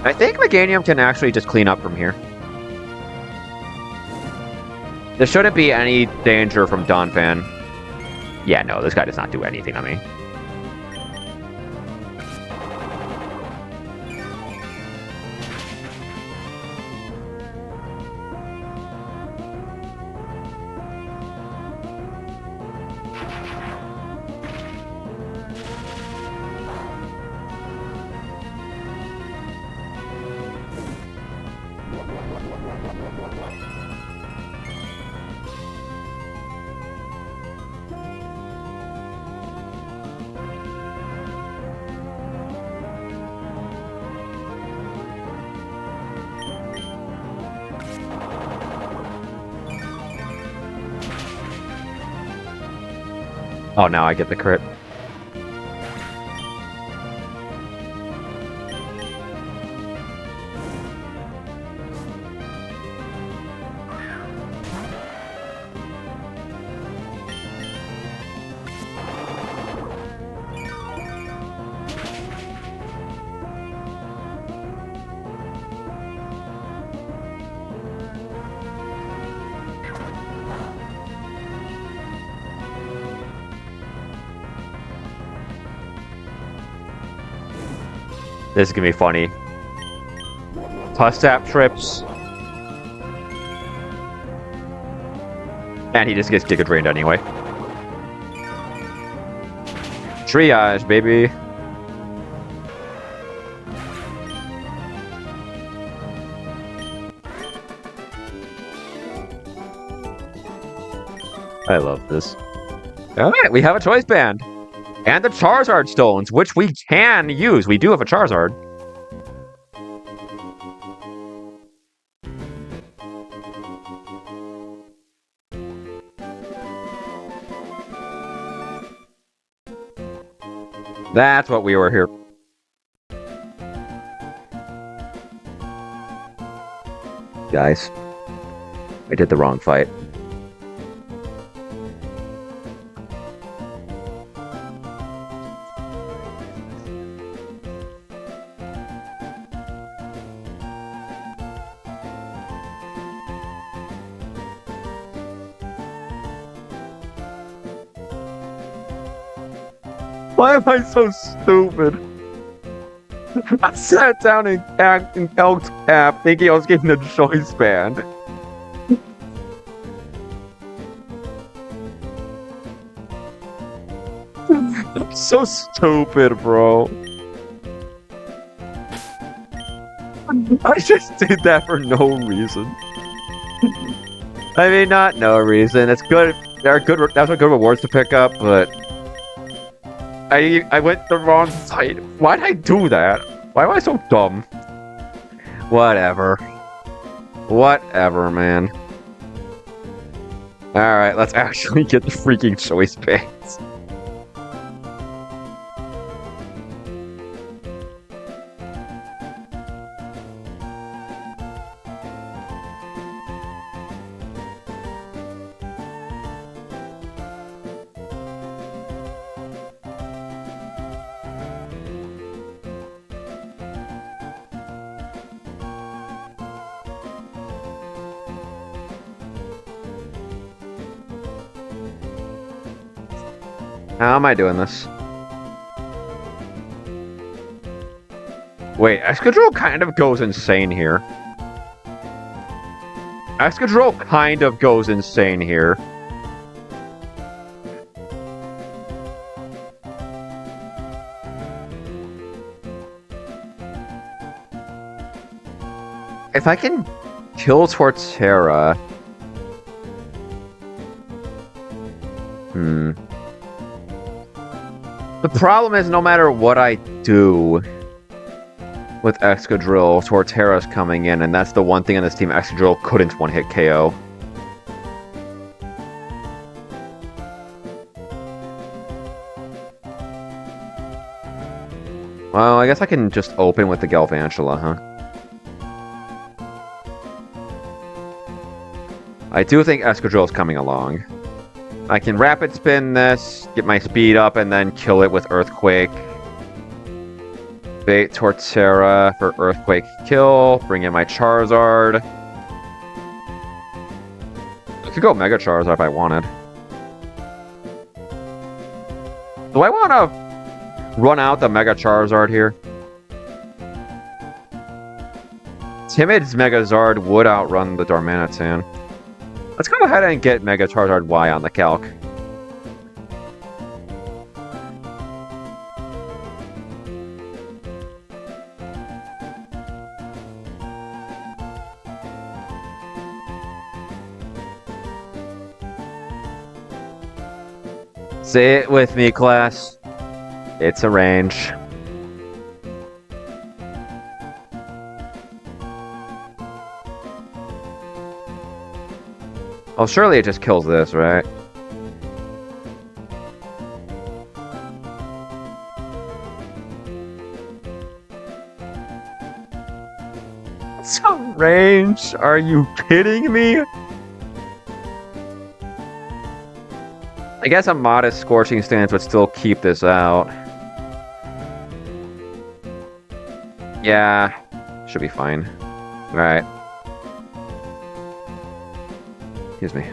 I think Meganium can actually just clean up from here. There shouldn't be any danger from Donphan. Yeah, no, this guy does not do anything to me. Oh, now I get the crit. This is gonna be funny. Tusk-tap trips. And he just gets Giga Drained anyway. Triage, baby. I love this. Alright, we have a Choice Band. And the Charizard Stones, which we can use. We do have a Charizard. That's what we were here. Guys, I did the wrong fight. Why am I so stupid? I sat down and elked cap thinking I was getting the choice band. I'm so stupid, bro. I just did that for no reason. I mean, not no reason. It's good. There are good. That's what good rewards to pick up, but I went the wrong side. Why did I do that? Why am I so dumb? Whatever. Whatever, man. Alright, let's actually get the freaking choice bands. How am I doing this? Wait, Excadrill kind of goes insane here. Excadrill kind of goes insane here. If I can kill Torterra... The problem is, no matter what I do with Excadrill, Torterra's coming in, and that's the one thing on this team Excadrill couldn't one-hit KO. Well, I guess I can just open with the Galvantula, huh? I do think Excadrill's coming along. I can rapid spin this, get my speed up, and then kill it with Earthquake. Bait Torterra for Earthquake kill. Bring in my Charizard. I could go Mega Charizard if I wanted. Do I want to run out the Mega Charizard here? Timid's Megazard would outrun the Darmanitan. Let's go ahead and get Mega Charizard Y on the calc. Say it with me, class. It's a range. Oh, surely it just kills this, right? It's a range? Are you kidding me? I guess a modest Scorching stance would still keep this out. Yeah, should be fine. Alright. Excuse me.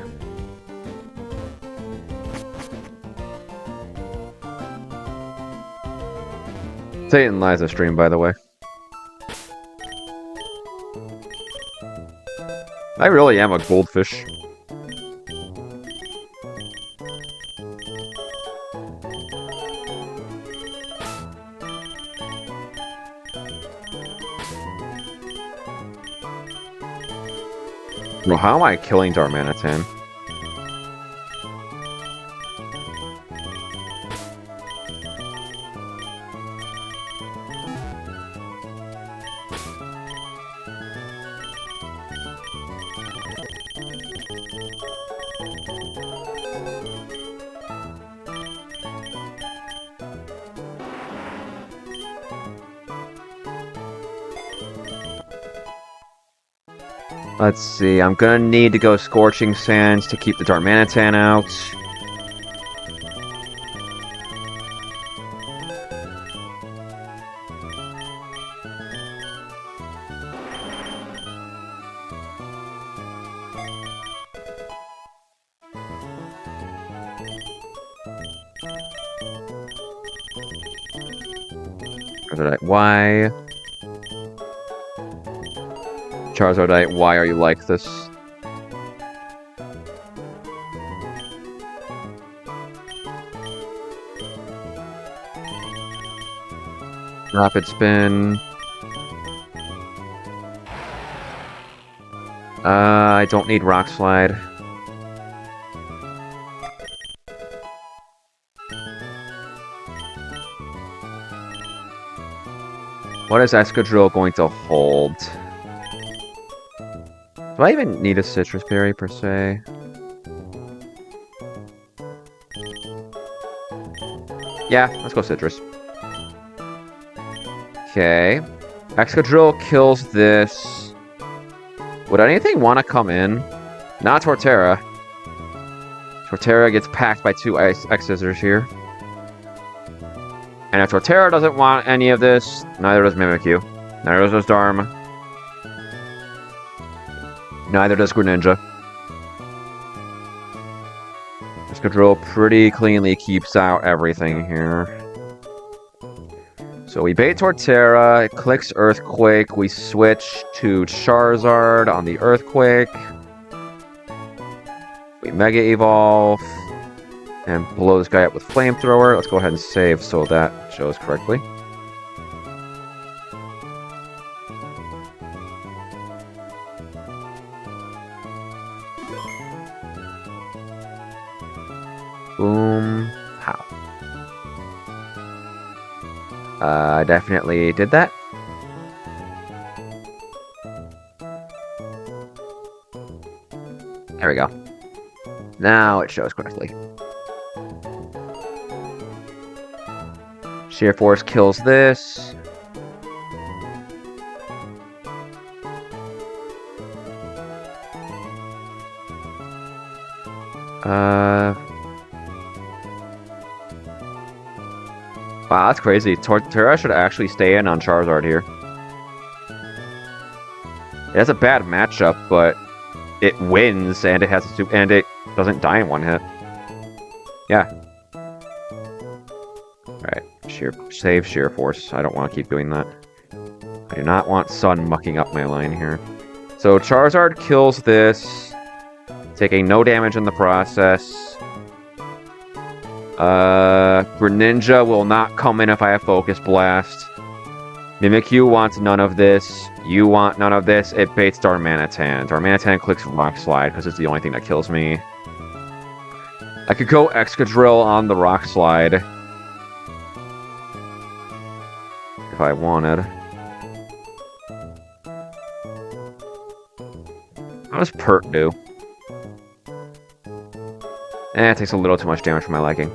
Tate and Liza stream, by the way. I really am a goldfish. Well, how am I killing Darmanitan? Let's see, I'm gonna need to go Scorching Sands to keep the Darmanitan out. Why? Charizardite, why are you like this? Rapid Spin. I don't need Rock Slide. What is Excadrill going to hold? Do I even need a Citrus Berry, per se? Yeah, let's go Citrus. Okay. Excadrill kills this. Would anything want to come in? Not Torterra. Torterra gets packed by two X-Scissors here. And if Torterra doesn't want any of this, neither does Mimikyu. Neither does Darm. Neither does Greninja. Excadrill pretty cleanly keeps out everything here. So we bait Torterra, it clicks Earthquake, we switch to Charizard on the Earthquake. We Mega Evolve. And blow this guy up with Flamethrower. Let's go ahead and save so that shows correctly. Boom. How? I definitely did that. There we go. Now it shows correctly. Sheer Force kills this. Wow, that's crazy. Torterra should actually stay in on Charizard here. It has a bad matchup, but it wins and it has and it doesn't die in one hit. Yeah. Alright, save Sheer Force. I don't want to keep doing that. I do not want Sun mucking up my line here. So Charizard kills this, taking no damage in the process. Greninja will not come in if I have Focus Blast. Mimikyu wants none of this. You want none of this. It baits Darmanitan. Darmanitan clicks Rock Slide because it's the only thing that kills me. I could go Excadrill on the Rock Slide if I wanted. How does Pert do? It takes a little too much damage for my liking.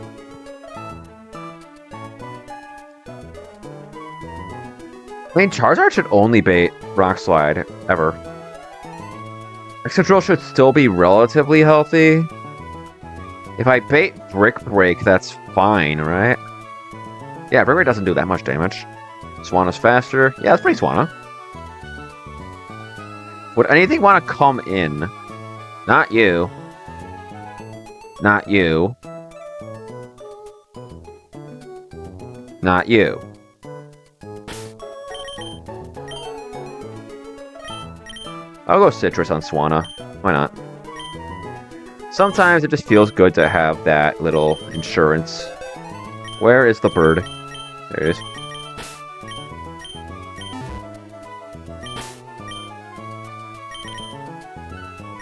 I mean, Charizard should only bait Rock Slide, ever. Excadrill should still be relatively healthy. If I bait Brick Break, that's fine, right? Yeah, Brick Break doesn't do that much damage. Swana's faster. Yeah, that's pretty Swana. Would anything want to come in? Not you. Not you. Not you. I'll go Citrus on Swana. Why not? Sometimes it just feels good to have that little insurance. Where is the bird? There it is.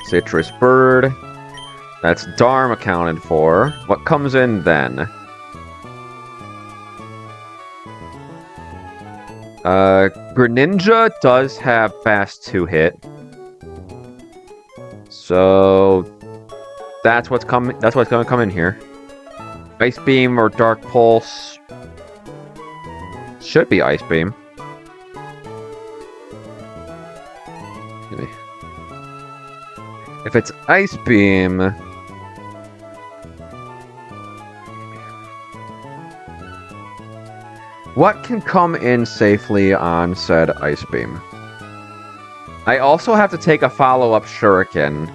Citrus Bird. That's Darm accounted for. What comes in then? Greninja does have fast 2-hit. So that's what's coming. That's what's going to come in here. Ice Beam or Dark Pulse. Should be Ice Beam. If it's Ice Beam... What can come in safely on said Ice Beam? I also have to take a follow-up Shuriken,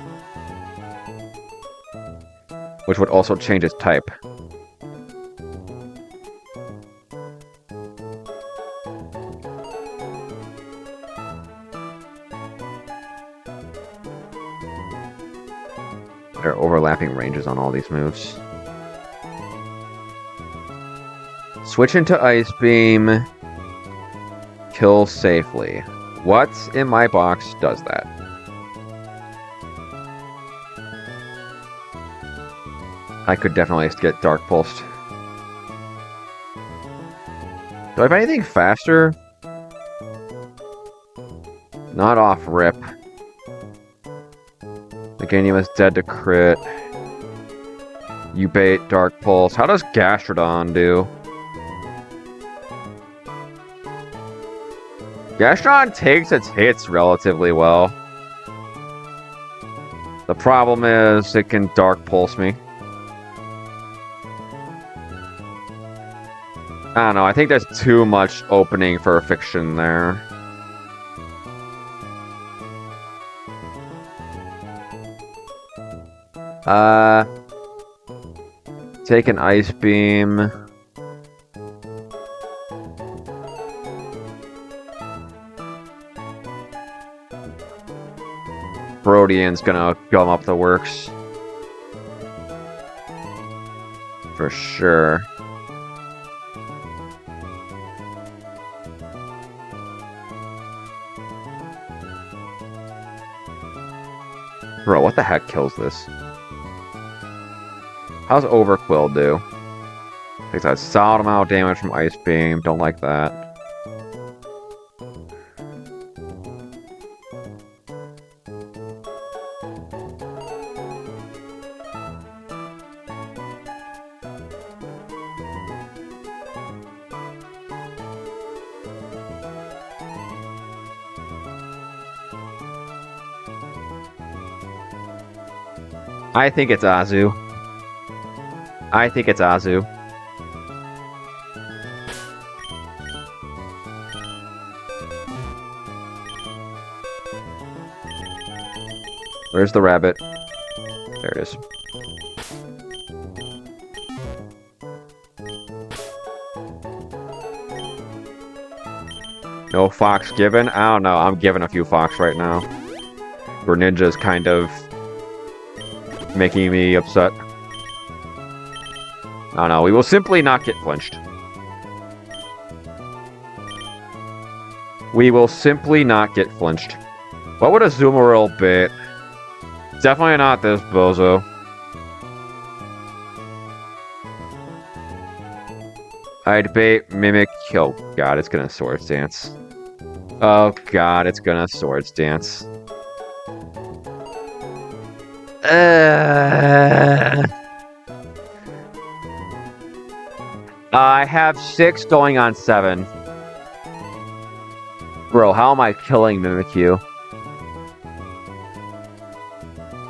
which would also change its type. There are overlapping ranges on all these moves. Switch into Ice Beam. Kill safely. What in my box does that? I could definitely get Dark Pulsed. Do I have anything faster? Not off rip. Meganium is dead to crit. You bait Dark Pulse. How does Gastrodon do? Gastrodon takes its hits relatively well. The problem is it can Dark Pulse me. I don't know, I think there's too much opening for a fiction there. Take an Ice Beam. Brodian's gonna gum up the works. For sure. Bro, what the heck kills this? How's Overquill do? Takes a solid amount of damage from Ice Beam. Don't like that. I think it's Azu. I think it's Azu. Where's the rabbit? There it is. No Fox given? I don't know. I'm giving a few Fox right now. Greninja's kind of making me upset. I don't know. We will simply not get flinched. We will simply not get flinched. What would a Azumarill bait? Definitely not this bozo. I'd bait Mimic. Oh god, it's gonna Swords Dance. Oh god, it's gonna Swords Dance. I have 6 going on 7. Bro, how am I killing Mimikyu?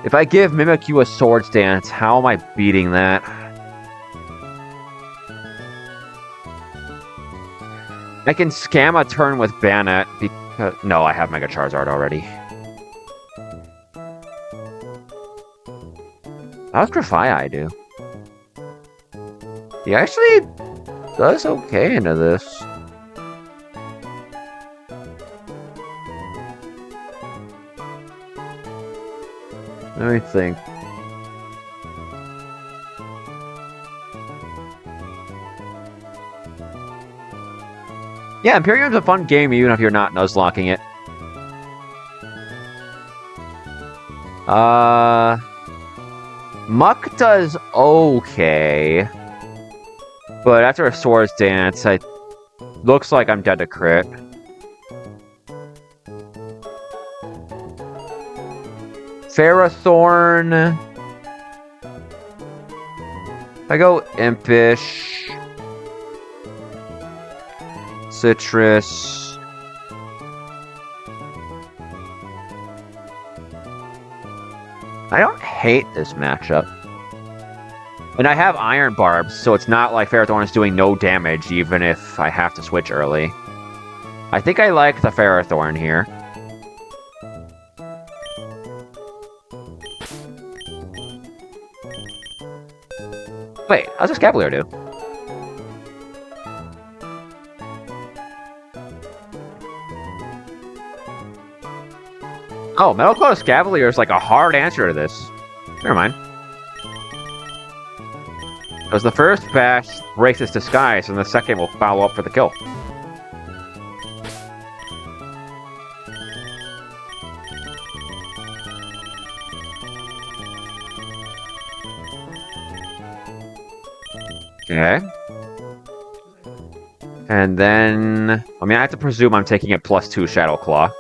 If I give Mimikyu a Swords Dance, how am I beating that? I can scam a turn with Bannet because... No, I have Mega Charizard already. How's Grafaiai do? He actually does okay into this. Let me think. Yeah, Imperium's a fun game even if you're not Nuzlocking it. Muck does okay. But after a Swords Dance, it looks like I'm dead to crit. Ferrothorn. I go Impish. Citrus. I don't hate this matchup. And I have Iron Barbs, so it's not like Ferrothorn is doing no damage, even if I have to switch early. I think I like the Ferrothorn here. Wait, how's this Cavalier do? Oh, Metal Claw Cavalier is like a hard answer to this. Never mind. Because the first bash breaks its disguise, and the second will follow up for the kill. Okay. And then... I mean, I have to presume I'm taking it +2 Shadow Claw.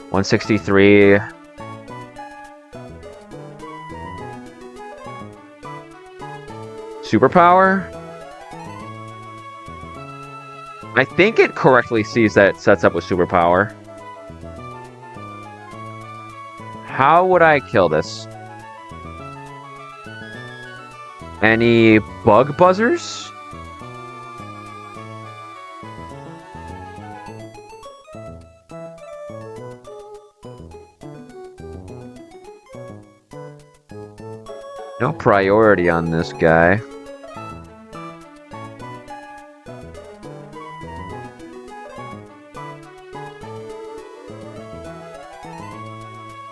163... Superpower? I think it correctly sees that it sets up with Superpower. How would I kill this? Any bug buzzers? No priority on this guy.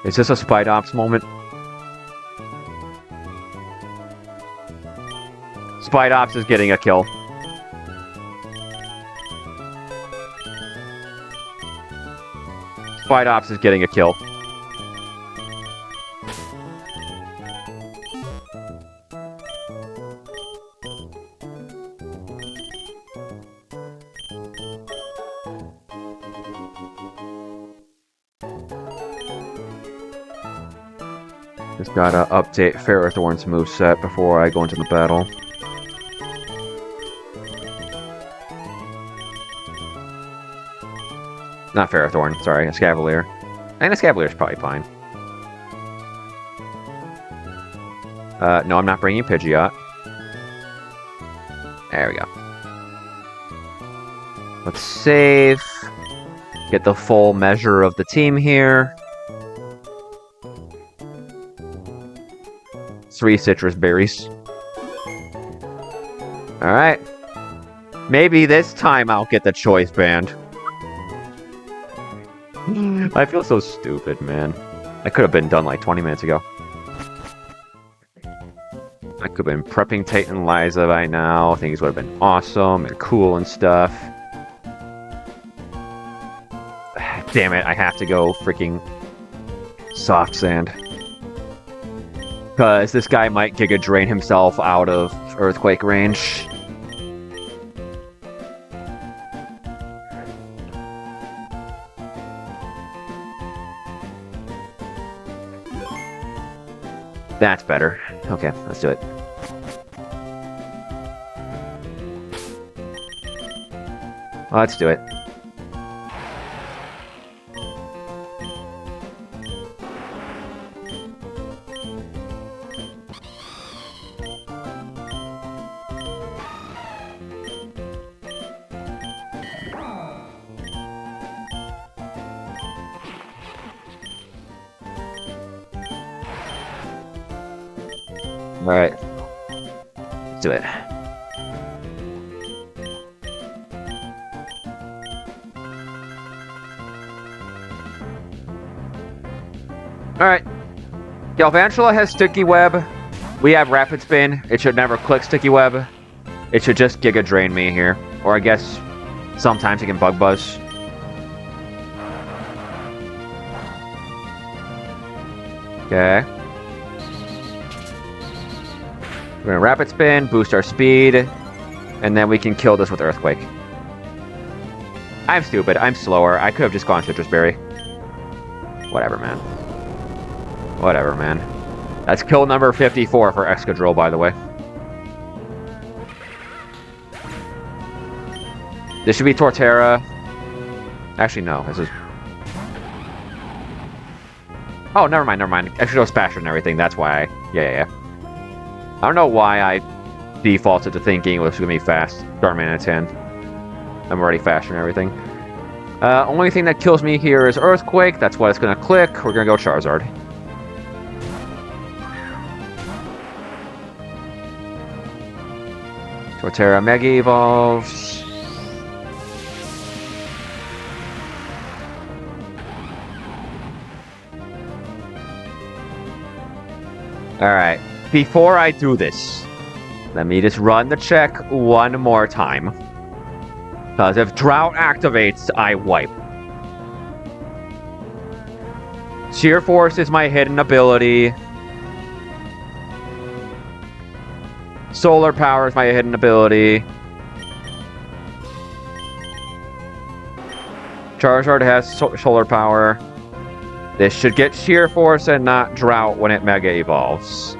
Is this a Spite Ops moment? Spite Ops is getting a kill. Spite Ops is getting a kill. Just gotta update Ferrothorn's moveset before I go into the battle. Not Ferrothorn, sorry, a Scavalier. I think a Scavalier is probably fine. No, I'm not bringing Pidgeot. There we go. Let's save. Get the full measure of the team here. 3 citrus berries. Alright. Maybe this time I'll get the choice band. I feel so stupid, man. I could have been done like 20 minutes ago. I could have been prepping Tate and Liza by now. Things would have been awesome and cool and stuff. Damn it, I have to go freaking soft sand. Because this guy might Giga Drain himself out of Earthquake range. That's better. Okay, let's do it. Let's do it. Alright. Let's do it. Alright. Galvantula has Sticky Web. We have Rapid Spin. It should never click Sticky Web. It should just Giga Drain me here. Or I guess sometimes it can Bug Buzz. Okay. We're gonna Rapid Spin, boost our speed, and then we can kill this with Earthquake. I'm stupid. I'm slower. I could have just gone Citrus Berry. Whatever, man. Whatever, man. That's kill number 54 for Excadrill, by the way. This should be Torterra. Actually, no. This is... Oh, never mind, never mind. Actually, it was faster and everything. That's why I... Yeah. I don't know why I defaulted to thinking it was going to be fast. Starman at 10. I'm already faster and everything. Only thing that kills me here is Earthquake. That's why it's going to click. We're going to go Charizard. Torterra Mega Evolves. Alright. Before I do this, let me just run the check one more time. Because if Drought activates, I wipe. Sheer Force is my hidden ability. Solar Power is my hidden ability. Charizard has Solar Power. This should get Sheer Force and not Drought when it Mega Evolves.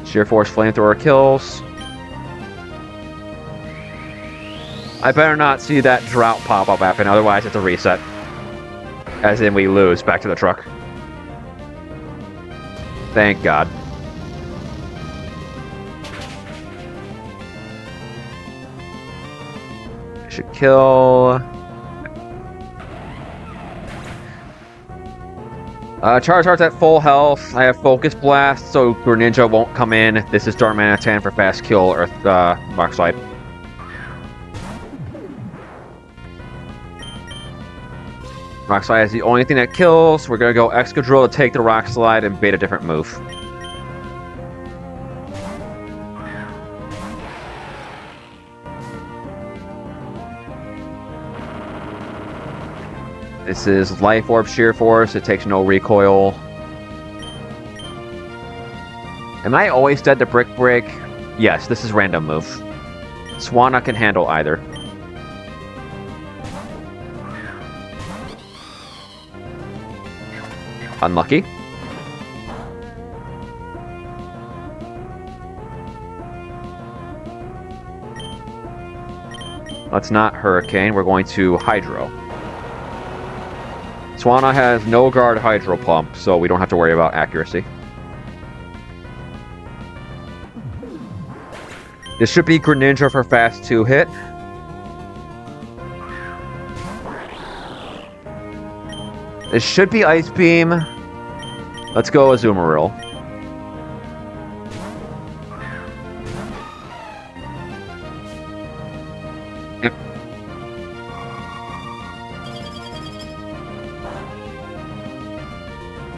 Sheer Force Flamethrower kills. I better not see that Drought pop-up happen, otherwise it's a reset. As in we lose back to the truck. Thank God. Should kill. Charizard's at full health. I have Focus Blast, so Greninja won't come in. This is Darmanitan for fast kill Earth Rock Slide. Rock Slide is the only thing that kills. We're gonna go Excadrill to take the Rock Slide and bait a different move. This is Life Orb Sheer Force. It takes no recoil. Am I always dead to Brick Break? Yes, this is random move. Swanna can handle either. Unlucky. Let's not Hurricane. We're going to Hydro. Swanna has no guard Hydro Pump, so we don't have to worry about accuracy. This should be Greninja for fast 2-hit. This should be Ice Beam. Let's go Azumarill.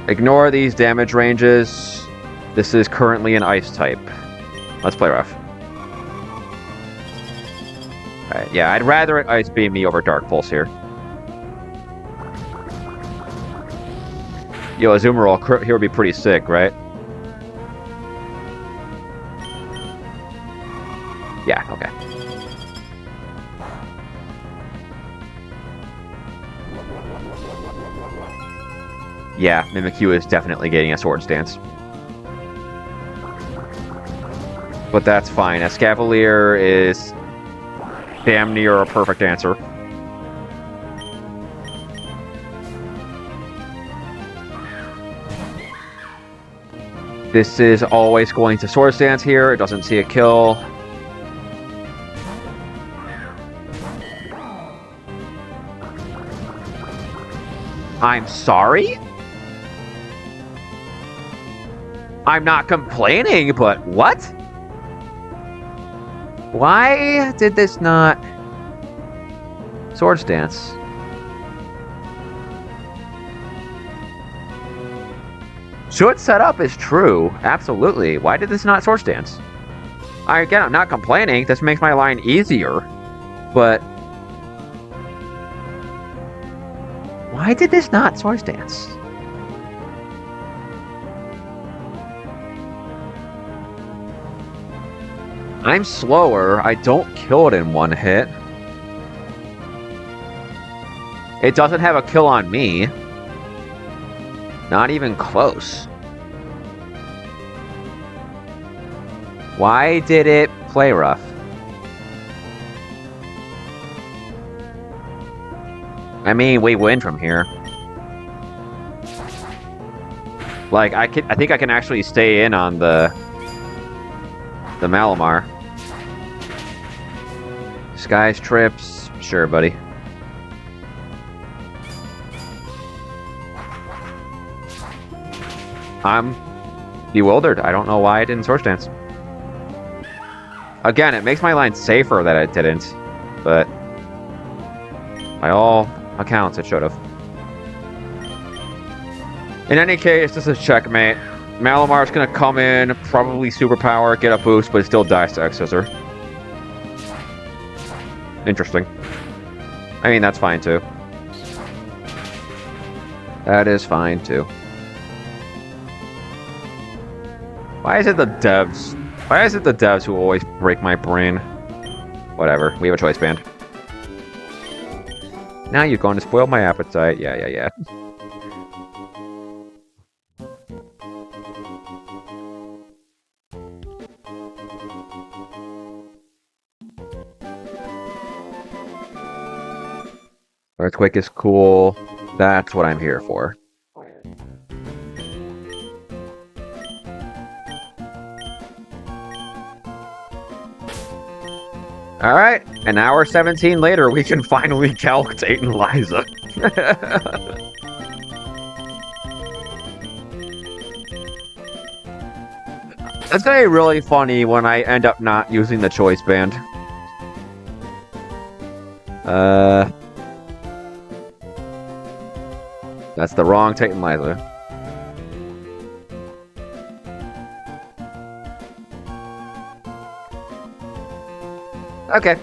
Ignore these damage ranges. This is currently an Ice type. Let's play rough. Alright, yeah, I'd rather it Ice Beam me over Dark Pulse here. Yo, Azumarill here would be pretty sick, right? Yeah, okay. Yeah, Mimikyu is definitely getting a Sword Stance. But that's fine. Escavalier is damn near a perfect answer. This is always going to Sword Stance here. It doesn't see a kill. I'm sorry? I'm not complaining, but what? Why did this not Sword Stance? Should setup is true, absolutely. Why did this not Sword Stance? Again, I'm not complaining. This makes my line easier, but why did this not Sword Stance? I'm slower. I don't kill it in one hit. It doesn't have a kill on me. Not even close. Why did it play rough? I mean, we win from here. Like, I think I can actually stay in on the Malamar. Skies trips, sure, buddy. I'm bewildered. I don't know why I didn't Swords Dance. Again, it makes my line safer that it didn't, but by all accounts, it should have. In any case, this is checkmate. Malamar's gonna come in, probably superpower, get a boost, but it still dies to X-Scissor. Interesting. I mean, that's fine too. That is fine too. Why is it the devs? Why is it the devs who always break my brain? Whatever, we have a choice band. Now you're going to spoil my appetite. Yeah. Earthquake is cool. That's what I'm here for. Alright, an hour 17 later, we can finally calc Tate and Liza. That's gonna be really funny when I end up not using the choice band. That's the wrong Tate and Liza. Okay.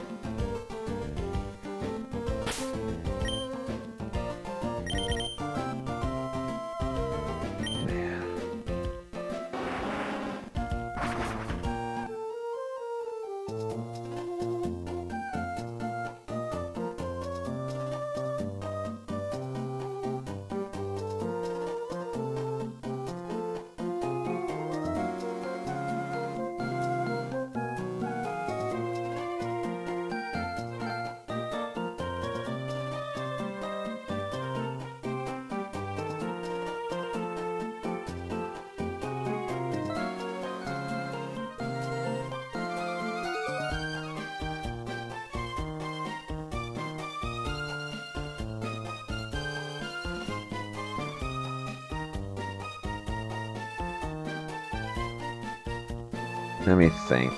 Let me think.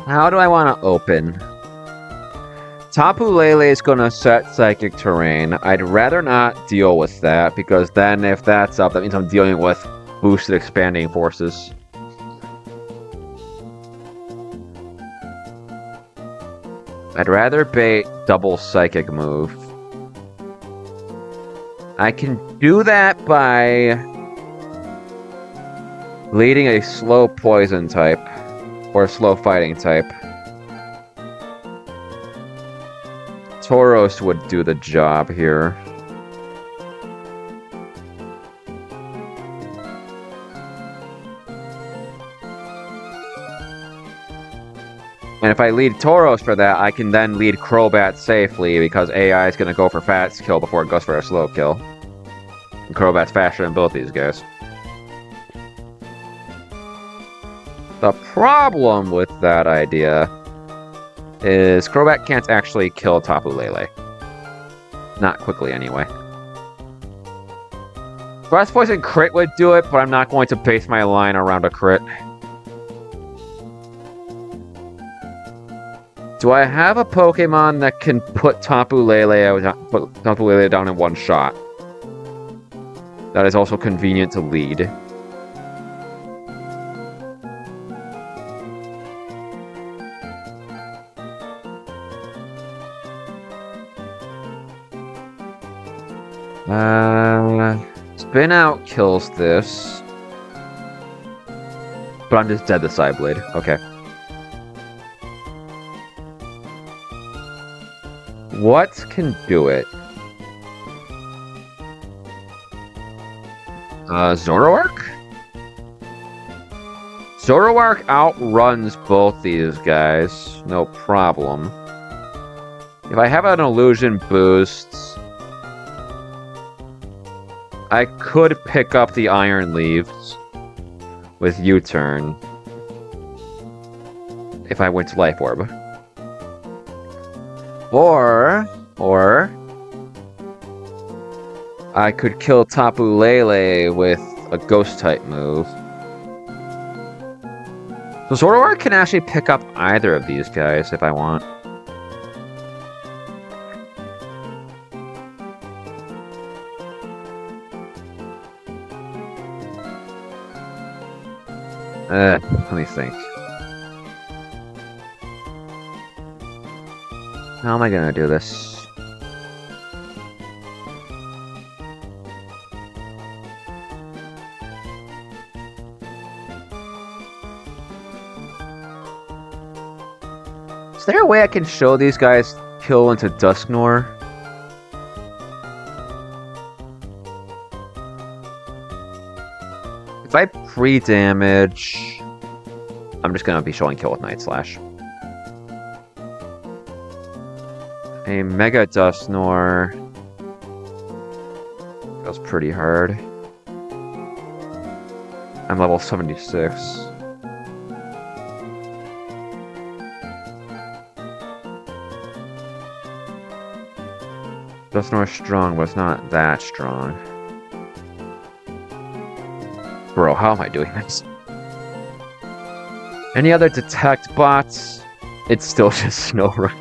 How do I want to open? Tapu Lele is going to set Psychic Terrain. I'd rather not deal with that, because then if that's up, that means I'm dealing with boosted expanding forces. I'd rather bait double Psychic move. I can do that by leading a slow poison type, or a slow fighting type. Tauros would do the job here. And if I lead Tauros for that, I can then lead Crobat safely, because AI is going to go for fast kill before it goes for a slow kill. And Crobat's faster than both these guys. The problem with that idea is Crobat can't actually kill Tapu Lele. Not quickly, anyway. Frost Poison crit would do it, but I'm not going to base my line around a crit. Do I have a Pokemon that can put Tapu Lele down in one shot? That is also convenient to lead. Spin out kills this. But I'm just dead to Psyblade. Okay. What can do it? Zoroark? Zoroark outruns both these guys. No problem. If I have an illusion boost, I could pick up the Iron Leaves with U-turn if I went to Life Orb. Or I could kill Tapu Lele with a Ghost-type move. So Zoroark can actually pick up either of these guys if I want. Let me think. How am I gonna do this? Is there a way I can show these guys kill into Dusknoir? If I pre-damage, I'm just gonna be showing kill with Night Slash. A Mega Dusknoir goes pretty hard. I'm level 76. Dusknoir's strong, but it's not that strong. Bro, how am I doing this? Any other detect bots? It's still just Snorunt.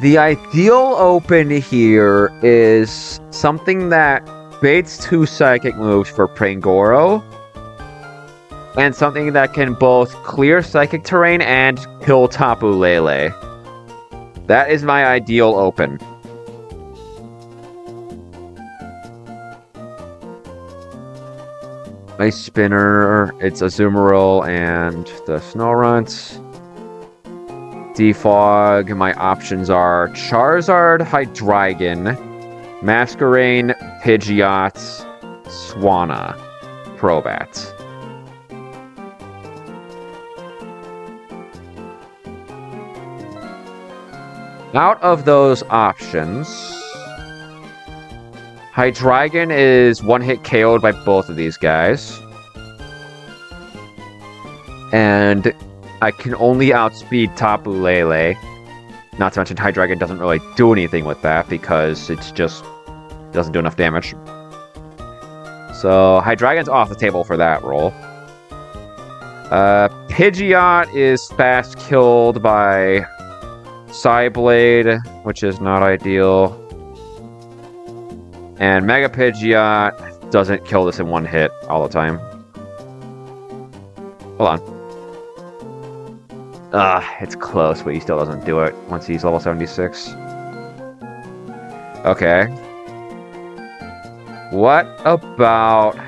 The ideal open here is something that baits 2 psychic moves for Prangoro, and something that can both clear psychic terrain and kill Tapu Lele. That is my ideal open. Ice Spinner, it's Azumarill and the Snorunt. Defog, my options are Charizard, Hydreigon, Masquerain, Pidgeot, Swanna, Crobat. Out of those options, Hydreigon is one-hit KO'd by both of these guys. And I can only outspeed Tapu Lele. Not to mention Hydreigon doesn't really do anything with that because it's just doesn't do enough damage. So Hydreigon's off the table for that roll. Pidgeot is fast killed by Psyblade, which is not ideal. And Mega Pidgeot doesn't kill this in one hit all the time. Hold on. It's close, but he still doesn't do it once he's level 76. Okay. What about...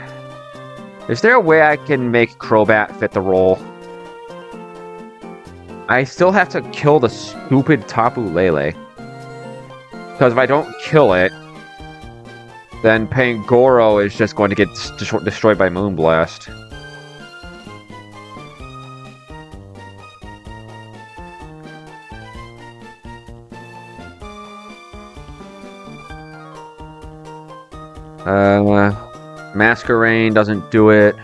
Is there a way I can make Crobat fit the role? I still have to kill the stupid Tapu Lele. Because if I don't kill it, then Pangoro is just going to get destroyed by Moonblast. Masquerain doesn't do it.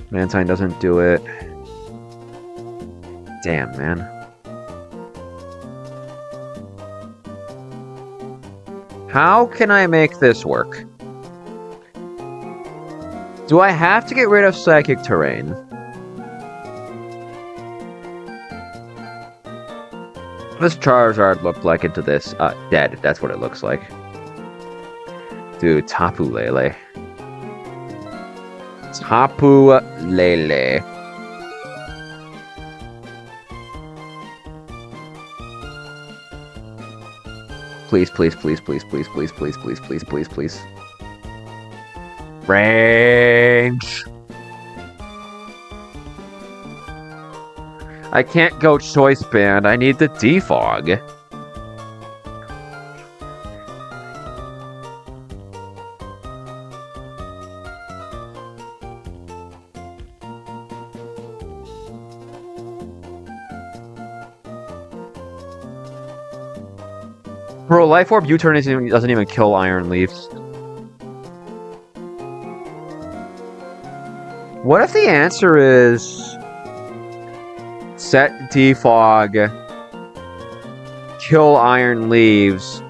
Mantine doesn't do it. Damn, man. How can I make this work? Do I have to get rid of Psychic Terrain? This Charizard looked like into this. Dead. That's what it looks like. Dude, Tapu Lele. Tapu Lele. Please, please, please, please, please, please, please, please, please, please, please. Range. I can't go Choice Band. I need the Defog. Bro, Life Orb U-turn doesn't even kill Iron Leaves. What if the answer is set defog, kill Iron Leaves,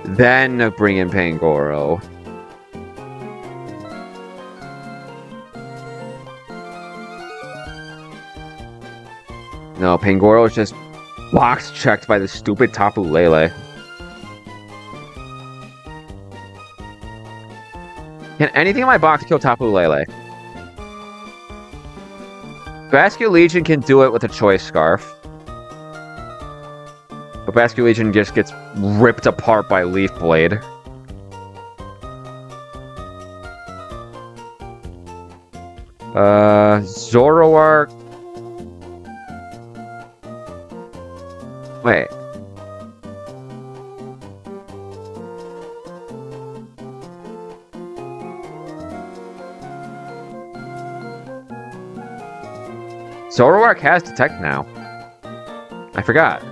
then bring in Pangoro? No, Pangoro is just box checked by the stupid Tapu Lele. Can anything in my box kill Tapu Lele? Basculegion can do it with a Choice Scarf. But Basculegion just gets ripped apart by Leaf Blade. Zoroark. Wait. Zoroark has Detect now. I forgot.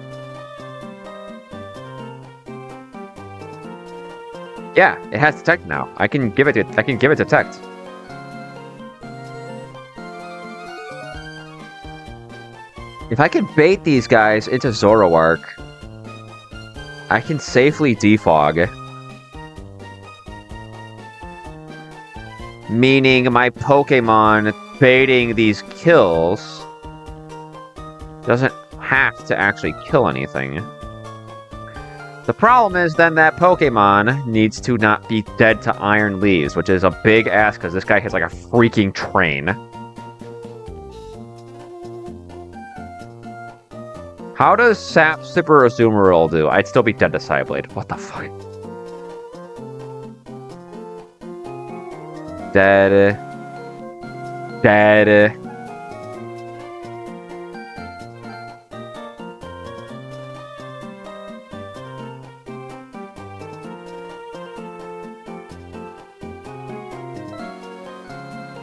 Yeah, it has Detect now. I can give it Detect. If I can bait these guys into Zoroark, I can safely defog. Meaning my Pokemon baiting these kills doesn't have to actually kill anything. The problem is then that Pokemon needs to not be dead to Iron Leaves, which is a big ass because this guy hits like a freaking train. How does Sap Sipper or Azumarill do? I'd still be dead to Psyblade. What the fuck? Dead. Dead.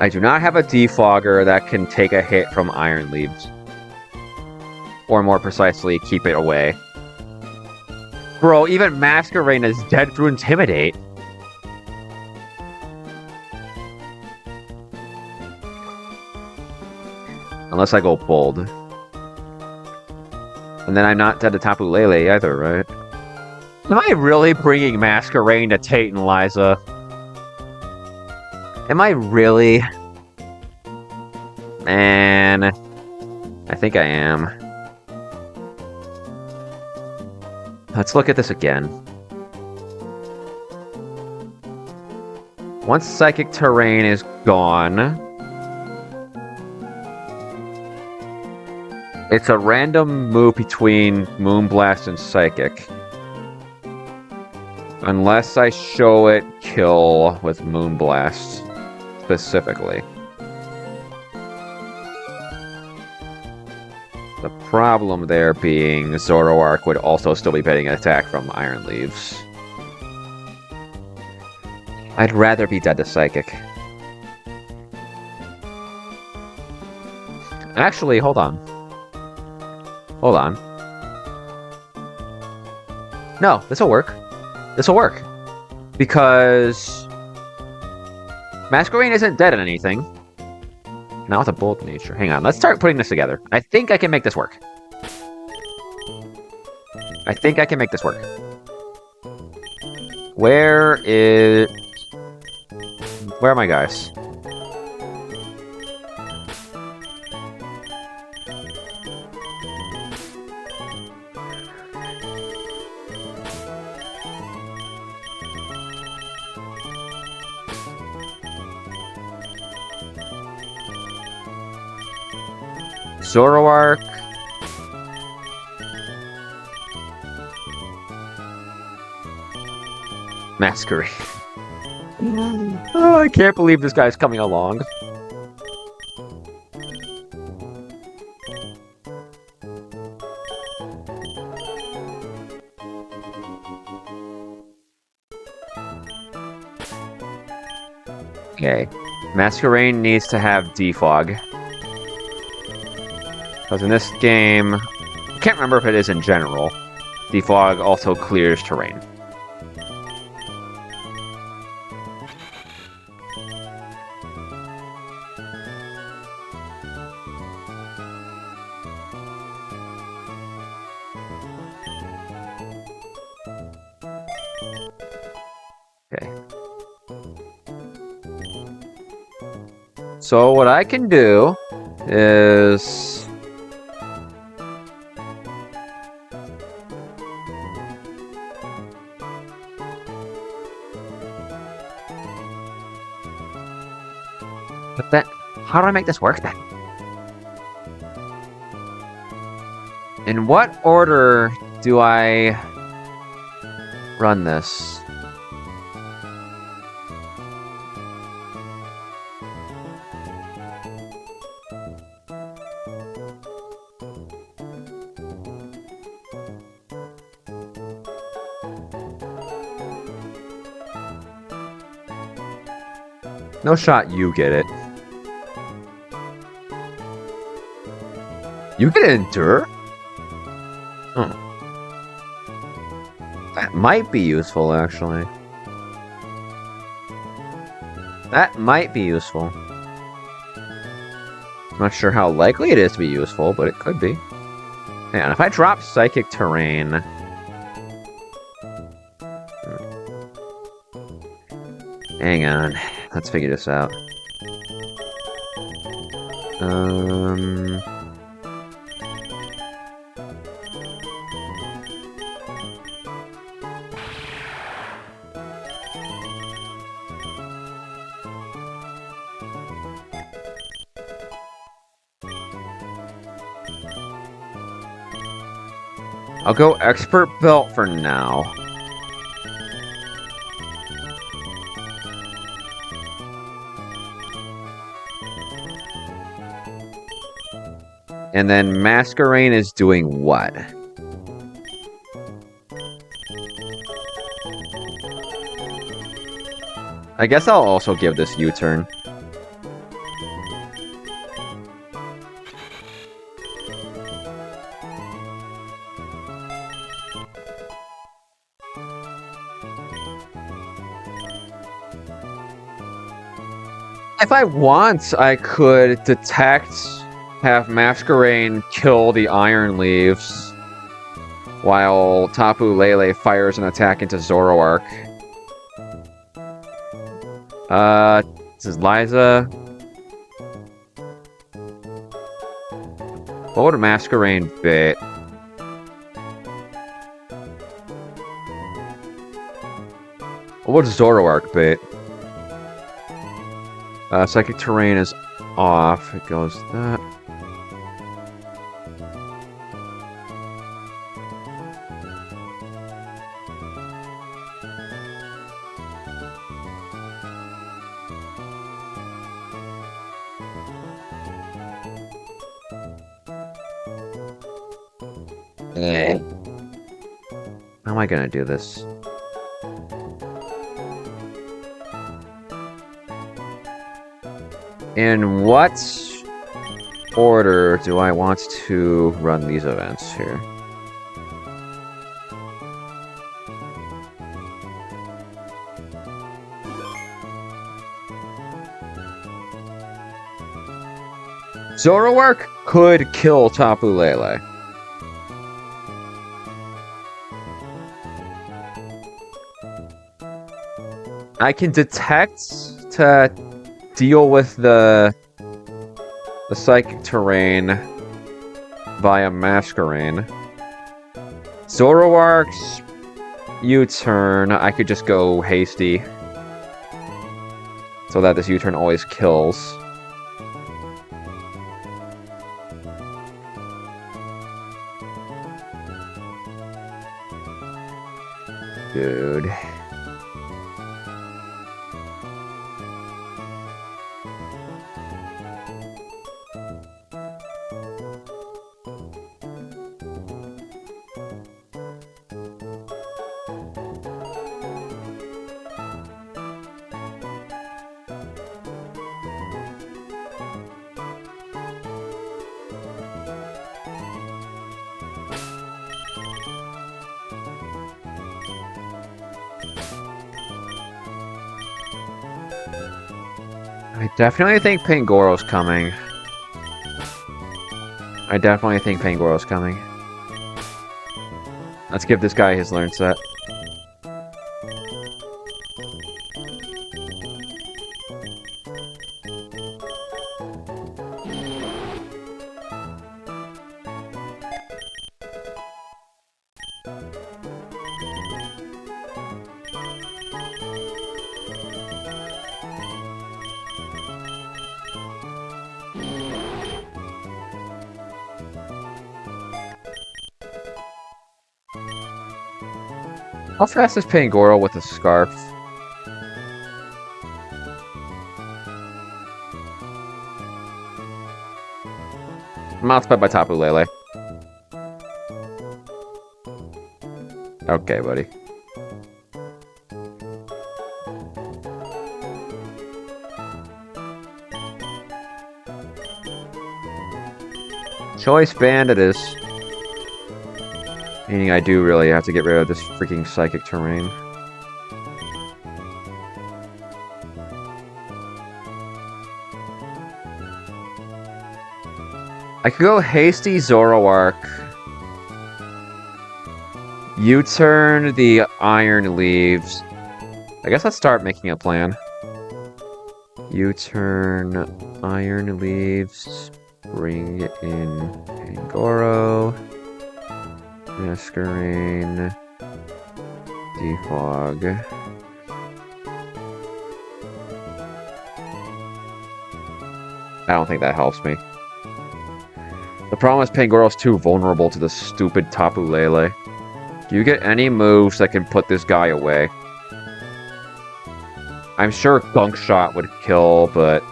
I do not have a defogger that can take a hit from Iron Leaves. Or more precisely, keep it away. Bro, even Masquerain is dead through Intimidate. Unless I go bold. And then I'm not dead to Tapu Lele either, right? Am I really bringing Masquerain to Tate and Liza? Am I really? Man, I think I am. Let's look at this again. Once Psychic Terrain is gone, it's a random move between Moonblast and Psychic. Unless I show it kill with Moonblast, specifically. The problem there being Zoroark would also still be betting an attack from Iron Leaves. I'd rather be dead to Psychic. Actually, hold on. Hold on. No, this'll work. This'll work. Because Masquerain isn't dead at anything. Not with a bold nature. Hang on, let's start putting this together. I think I can make this work. I think I can make this work. Where are my guys? Zoroark. Masquerain. Oh, I can't believe this guy's coming along. Okay. Masquerain needs to have defog. Because in this game, I can't remember if it is in general. The fog also clears terrain. Okay. So what I can do is... But then, how do I make this work then? In what order do I run this? No shot you get it. You can endure? Oh. That might be useful, actually. That might be useful. Not sure how likely it is to be useful, but it could be. Hang on, if I drop Psychic Terrain... Hang on, let's figure this out. I'll go Expert Belt for now. And then Masquerain is doing what? I guess I'll also give this U-turn. If I want, I could detect, have Masquerain kill the Iron Leaves, while Tapu Lele fires an attack into Zoroark. This is Liza. What would a Masquerain bit? What would Zoroark bit? Psychic Terrain is off. It goes that. How am I gonna do this? In what order do I want to run these events here? Zoroark could kill Tapu Lele. I can detect to deal with the Psychic Terrain via Masquerain. Zoroark's U-turn, I could just go Hasty, so that this U-turn always kills. Dude. I definitely think Pangoro's coming. I definitely think Pangoro's coming. Let's give this guy his learn set. How fast is Pangoro with a scarf? I'm outsped by Tapu Lele. Okay, buddy. Choice band it is. Meaning I do really have to get rid of this freaking psychic terrain. I could go Hasty Zoroark. U-turn the Iron Leaves. I guess let's start making a plan. U-turn Iron Leaves. Bring in Pangoro. Masquerain. Defog. I don't think that helps me. The problem is Pangoro's too vulnerable to the stupid Tapu Lele. Do you get any moves that can put this guy away? I'm sure Gunk Shot would kill, but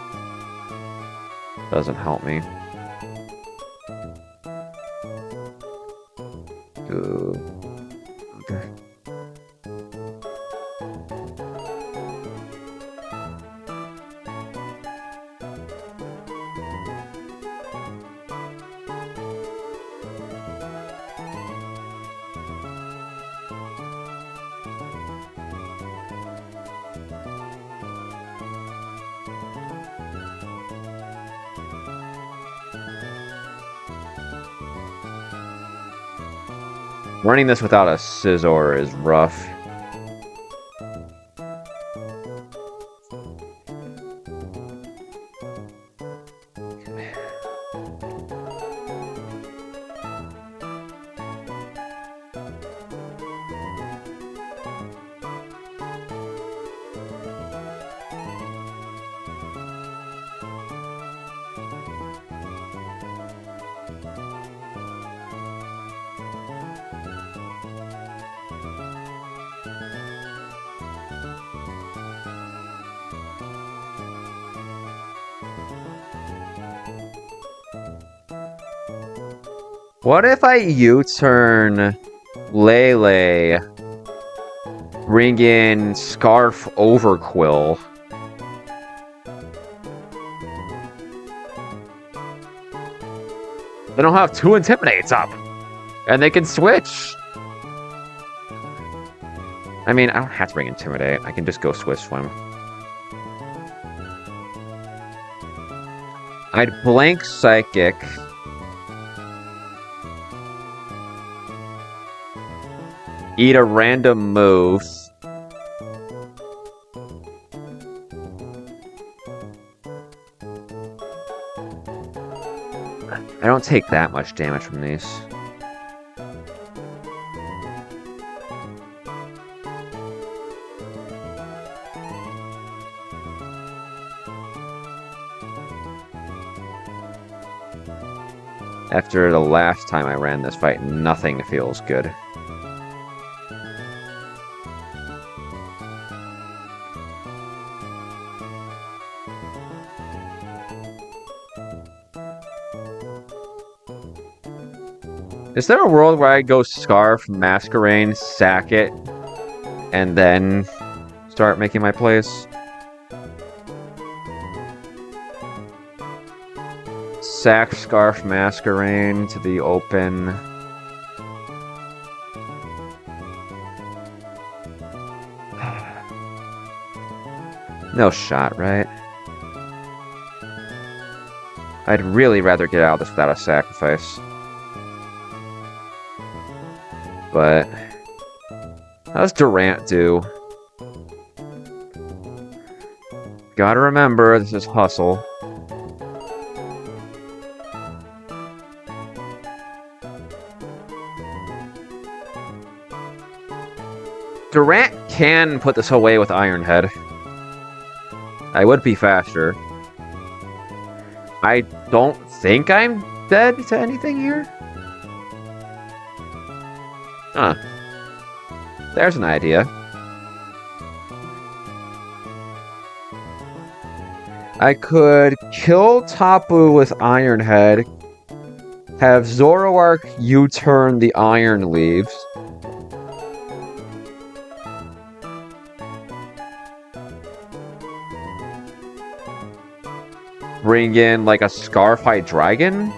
doesn't help me. Okay. Running this without a Scizor is rough. What if I U-turn Lele, bring in Scarf Overquill? They don't have two Intimidates up, and they can switch. I mean, I don't have to bring Intimidate. I can just go Swift Swim. I'd blank Psychic. Eat a random move. I don't take that much damage from these. After the last time I ran this fight, nothing feels good. Is there a world where I go Scarf, Masquerain, sack it, and then start making my plays? Sack, Scarf, Masquerain to the open. No shot, right? I'd really rather get out of this without a sacrifice. But how does Durant do? Gotta remember, this is hustle. Durant can put this away with Iron Head. I would be faster. I don't think I'm dead to anything here. Huh. There's an idea. I could kill Tapu with Iron Head, have Zoroark U-turn the Iron Leaves, bring in like a Scarfy Dragon?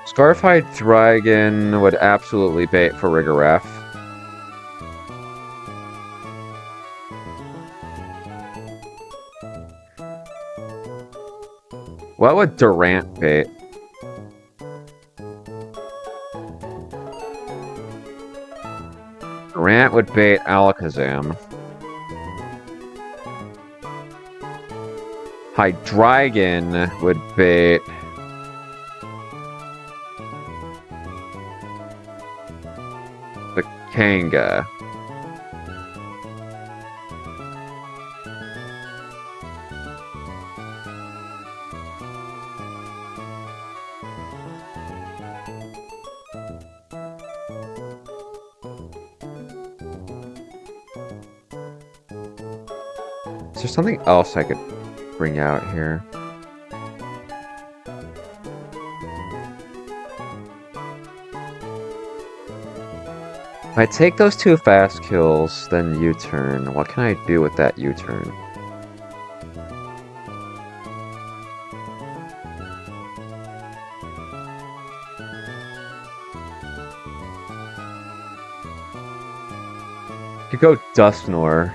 Scarfy Dragon would absolutely bait for Rigorath. What would Durant bait? Durant would bait Alakazam. Hydreigon would bait the Kanga. Is there something else I could bring out here? If I take those two fast kills, then U-turn. What can I do with that U-turn? Could go Dusknoir.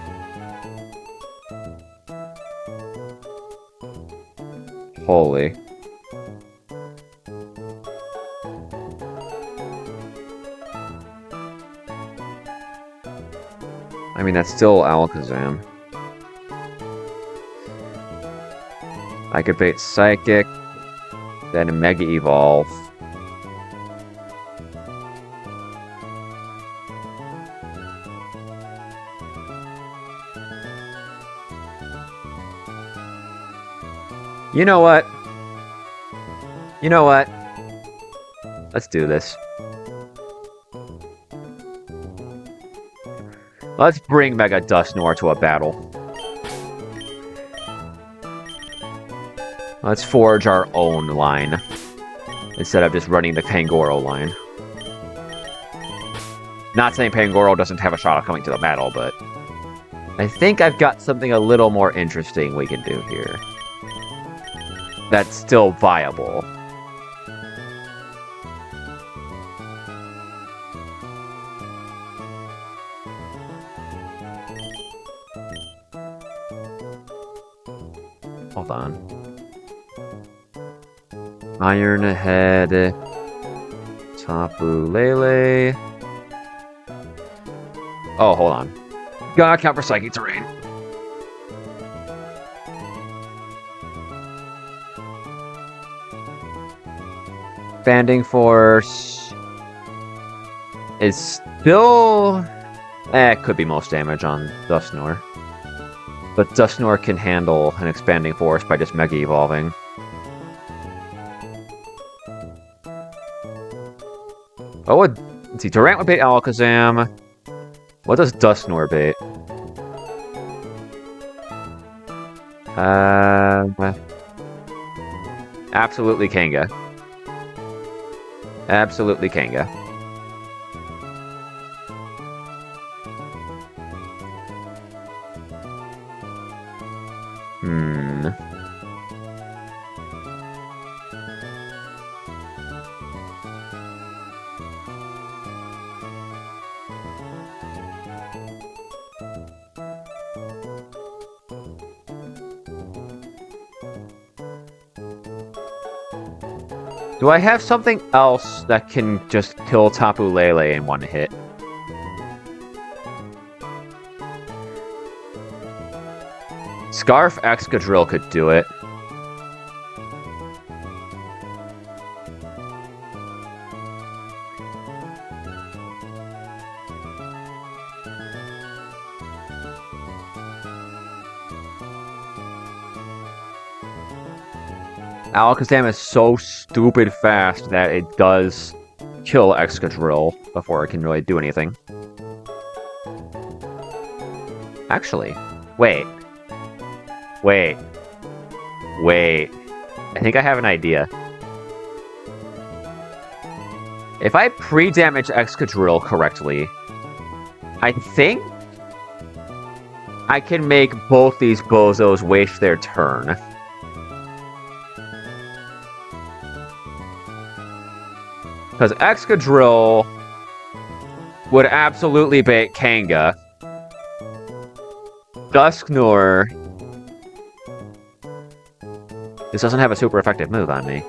Holy. I mean, that's still Alakazam. I could bait Psychic, then Mega Evolve. You know what? You know what? Let's do this. Let's bring Mega Dusknoir to a battle. Let's forge our own line, instead of just running the Pangoro line. Not saying Pangoro doesn't have a shot of coming to the battle, but I think I've got something a little more interesting we can do here. That's still viable. Hold on. Iron Head, Tapu Lele. Oh, hold on. Gotta account for Psychic Terrain. Banding Force is still... it could be most damage on Dusknoir. But Dusknoir can handle an Expanding Force by just Mega Evolving. Oh, let's see, Durant would bait Alakazam. What does Dusknoir bait? Absolutely Kanga. Absolutely Kanga. Do I have something else that can just kill Tapu Lele in one hit? Scarf Excadrill could do it. Alakazam is so stupid fast that it does kill Excadrill before it can really do anything. Actually, wait. I think I have an idea. If I pre-damage Excadrill correctly, I think I can make both these bozos waste their turn. Because Excadrill would absolutely bait Kanga. Dusknoir... This doesn't have a super effective move on me.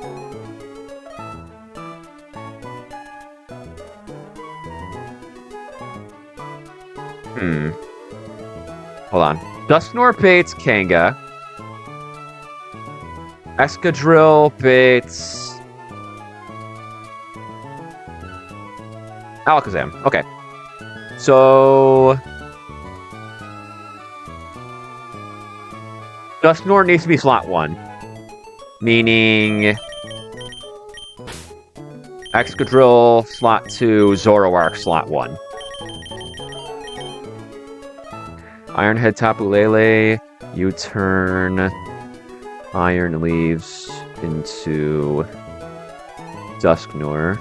Hold on. Dusknoir baits Kanga. Excadrill baits... Alakazam. Okay. So... Dusknoir needs to be slot 1. Meaning... Excadrill, slot 2, Zoroark, slot 1. Ironhead, Tapu Lele, U-turn, Iron Leaves into Dusknoir.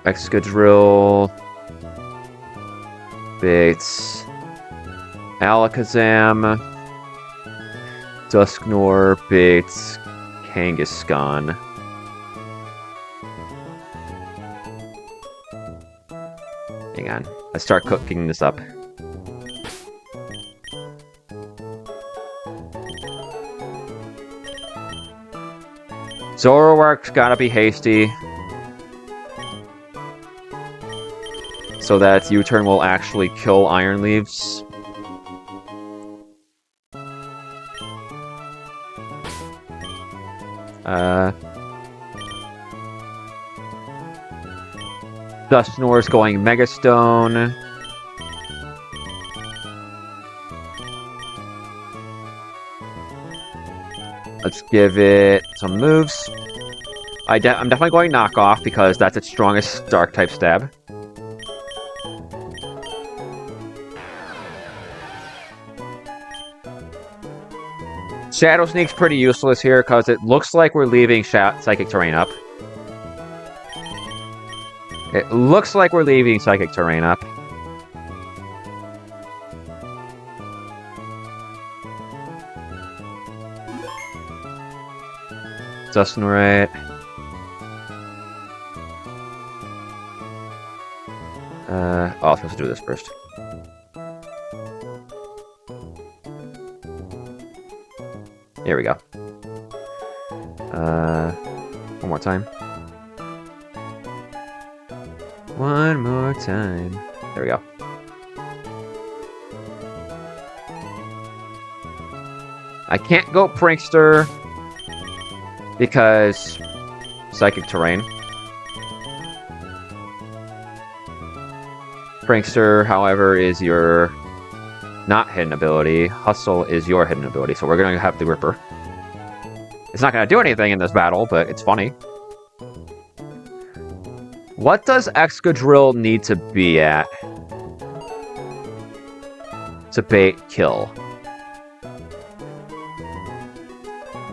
Excadrill, baits Alakazam, Dusknoir baits Kangaskhan. Hang on, let's start cooking this up. Zoroark's gotta be hasty, so that U-turn will actually kill Iron Leaves. Dusknoir's going Mega Stone. Let's give it some moves. I'm definitely going Knockoff because that's its strongest Dark-type stab. Shadow Sneak's pretty useless here because it looks like we're leaving Psychic Terrain up. It looks like we're leaving Psychic Terrain up. Dusknoir. I'm supposed to do this first. Here we go. One more time. One more time. There we go. I can't go Prankster because Psychic Terrain. Prankster, however, is your not hidden ability. Hustle is your hidden ability, so we're going to have the Ripper. It's not going to do anything in this battle, but it's funny. What does Excadrill need to be at to bait kill?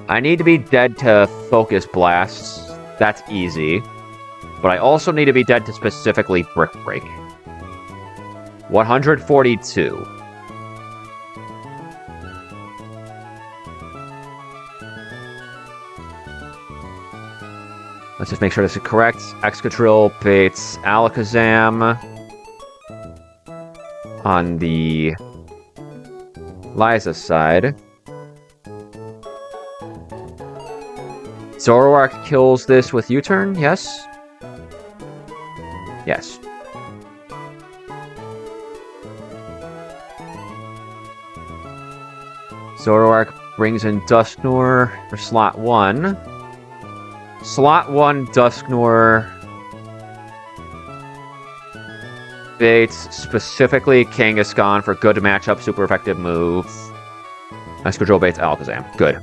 I need to be dead to Focus Blasts. That's easy. But I also need to be dead to specifically Brick Break. 142. Let's just make sure this is correct. Excadrill baits Alakazam on the Liza side. Zoroark kills this with U-turn, yes? Yes. Zoroark brings in Dusknoir for slot 1. Slot 1, Dusknoir baits specifically Kangaskhan for good matchup, super effective move. Excadrill baits Alakazam. Good.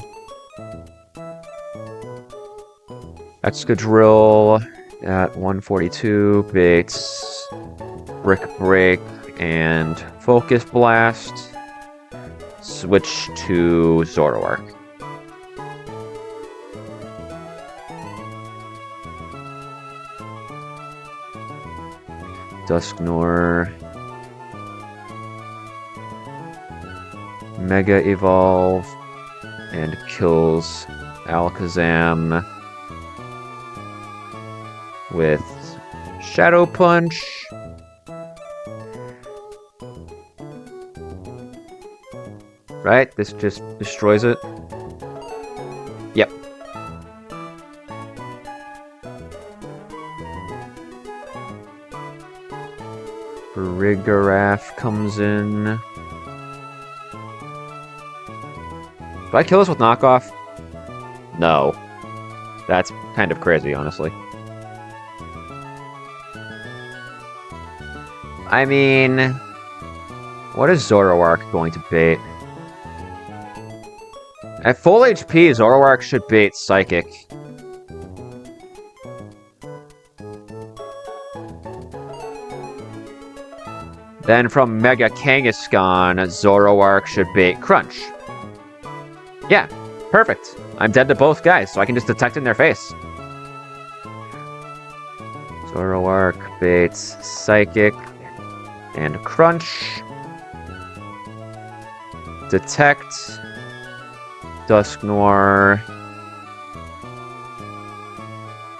Excadrill at 142 baits Brick Break and Focus Blast. Switch to Zoroark. Dusknoir. Mega Evolve. And kills Alakazam with Shadow Punch. Right? This just destroys it. Yep. Farigiraf comes in. Do I kill this with knockoff? No. That's kind of crazy, honestly. I mean, what is Zoroark going to bait? At full HP, Zoroark should bait Psychic. Then from Mega Kangaskhan, Zoroark should bait Crunch. Yeah, perfect. I'm dead to both guys, so I can just detect in their face. Zoroark baits Psychic and Crunch. Detect. Dusknoir.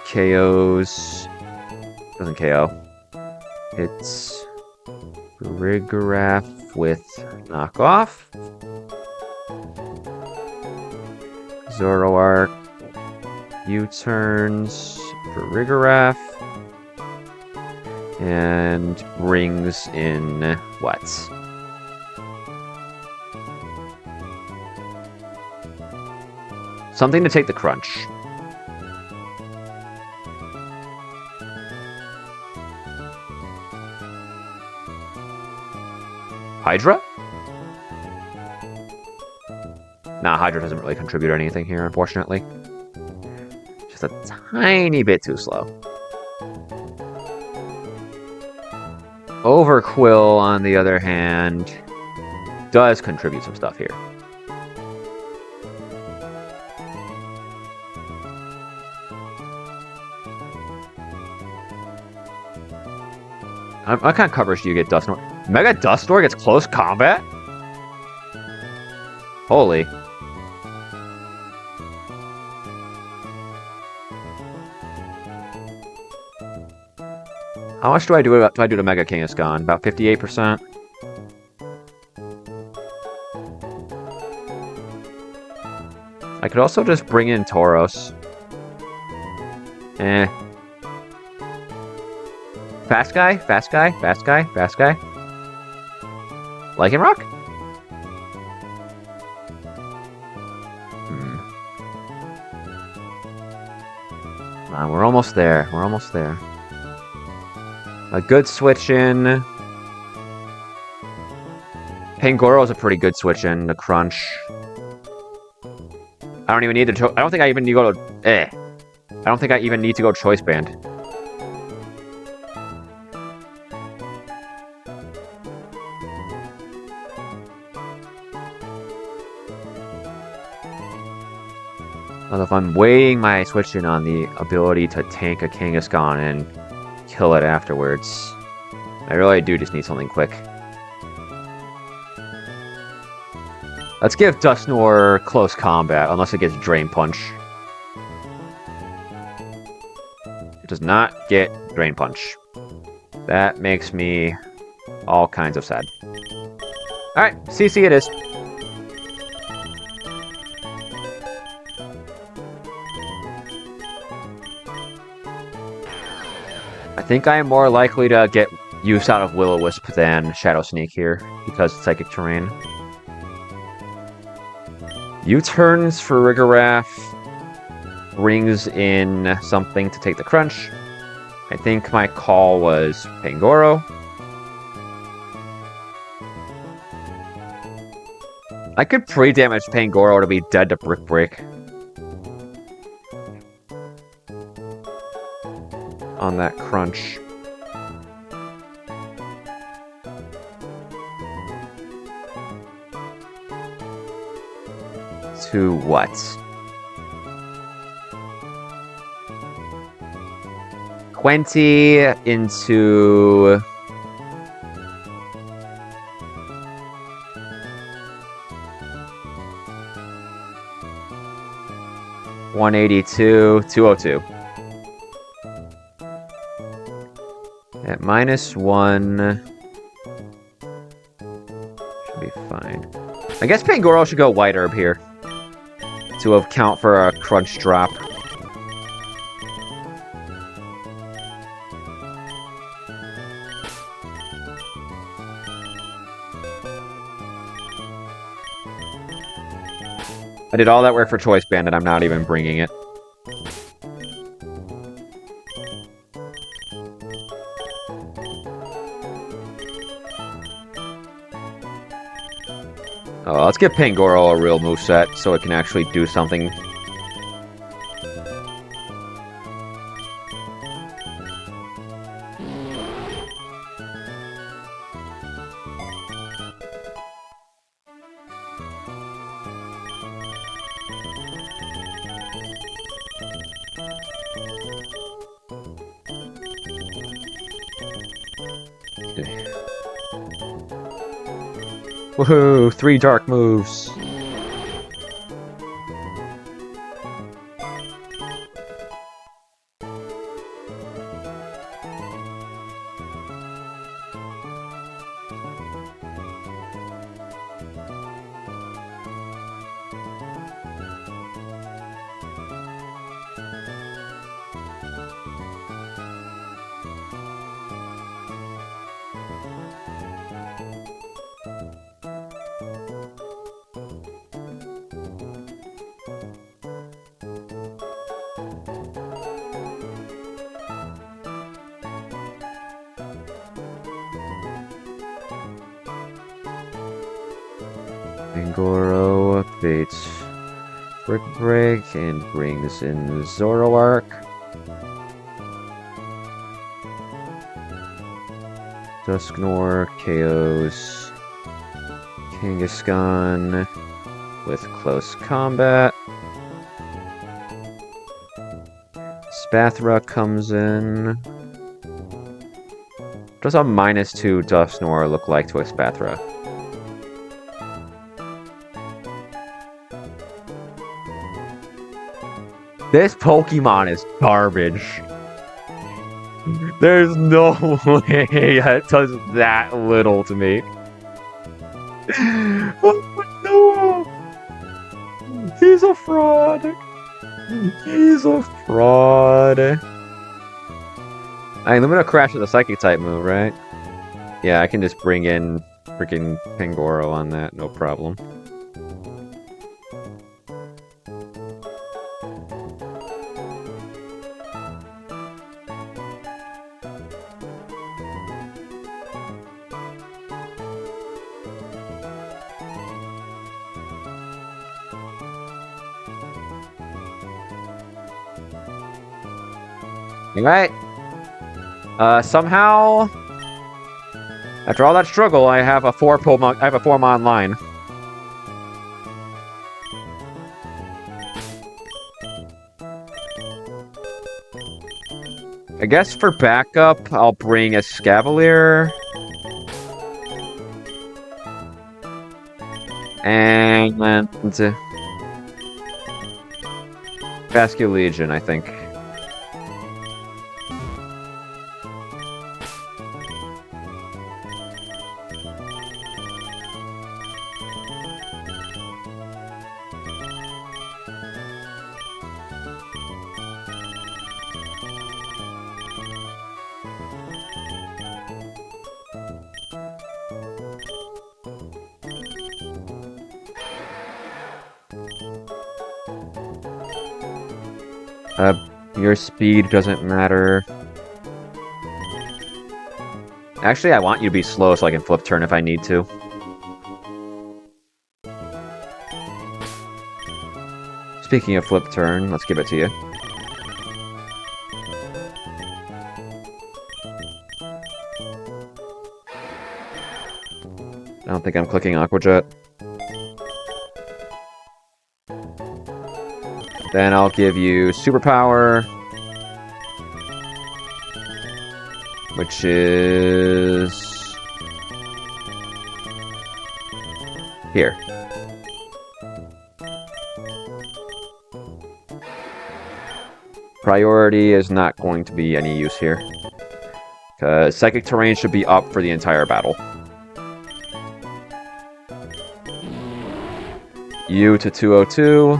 KOs. Doesn't KO. It's Farigiraf with knockoff. Zoroark U-turns Farigiraf. And brings in what? Something to take the crunch. Hydra? Nah, Hydra doesn't really contribute anything here, unfortunately. Just a tiny bit too slow. Overquill, on the other hand, does contribute some stuff here. What kind of coverage do you get, Dusknoir? Mega Dusknoir gets close combat? Holy. How much do I do to Mega Kangaskhan? About 58%. I could also just bring in Tauros. Eh. Fast guy, fast guy, fast guy, fast guy. Lycanroc? We're almost there. We're almost there. A good switch in. Pangoro is a pretty good switch in to Crunch. I don't even need to. I don't think I even need to go to. I don't think I even need to go Choice Band. Although if I'm weighing my switch in on the ability to tank a Kangaskhan and kill it afterwards, I really do just need something quick. Let's give Dusknoir close combat, unless it gets Drain Punch. It does not get Drain Punch. That makes me all kinds of sad. Alright, CC it is. I think I am more likely to get use out of Will-O-Wisp than Shadow Sneak here, because it's Psychic Terrain. U-turns for Rigorath brings in something to take the crunch. I think my call was Pangoro. I could pre-damage Pangoro to be dead to Brick Break. On that crunch. To what? Quenti into... $182, $202. At -1... should be fine. I guess Pangoro should go White Herb here. To account for a crunch drop. I did all that work for Choice Band and I'm not even bringing it. Oh, let's give Pangoro a real moveset so it can actually do something. Woohoo! 3 dark moves! Pangoro updates Brick Break and brings in Zoroark. Dusknoir KOs Kangaskhan with close combat. Spathra comes in. What does a -2 Dusknoir look like to a Spathra? This Pokemon is garbage. There's no way it does that little to me. Oh no! He's a fraud! He's a fraud! I'm gonna crash with a Psychic type move, right? Yeah, I can just bring in freaking Pangoro on that, no problem. Alright. Somehow, after all that struggle, I have a 4 Pokemon. I have a 4-mon line. I guess for backup, I'll bring a Scavalier. And Vascular Legion, I think. Your speed doesn't matter. Actually, I want you to be slow so I can flip turn if I need to. Speaking of flip turn, let's give it to you. I don't think I'm clicking Aqua Jet. Then I'll give you Superpower, which is here. Priority is not going to be any use here, because Psychic Terrain should be up for the entire battle. U to 202.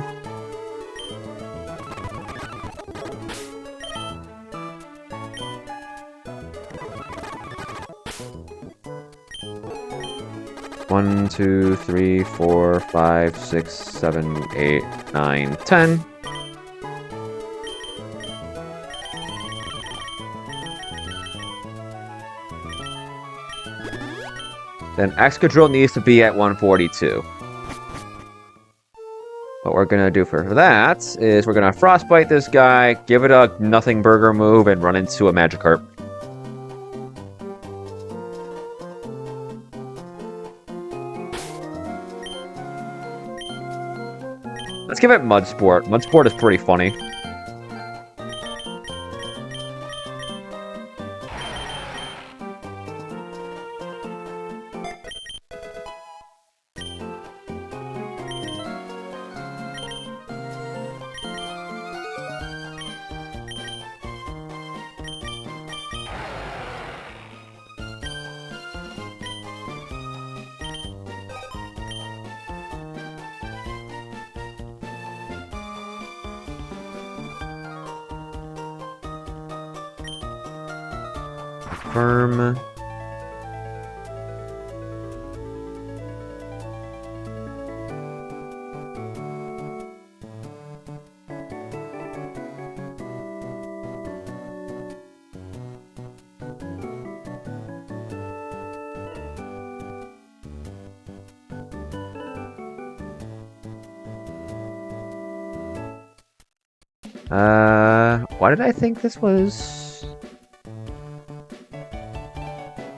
One, 2, 3, 4, 5, 6, 7, 8, 9, 10. Then Excadrill needs to be at 142. What we're gonna do for that is we're gonna Frostbite this guy, give it a Nothing Burger move, and run into a Magikarp. Let's give it Mud Sport. Mud Sport is pretty funny. Firm. Why did I think this was...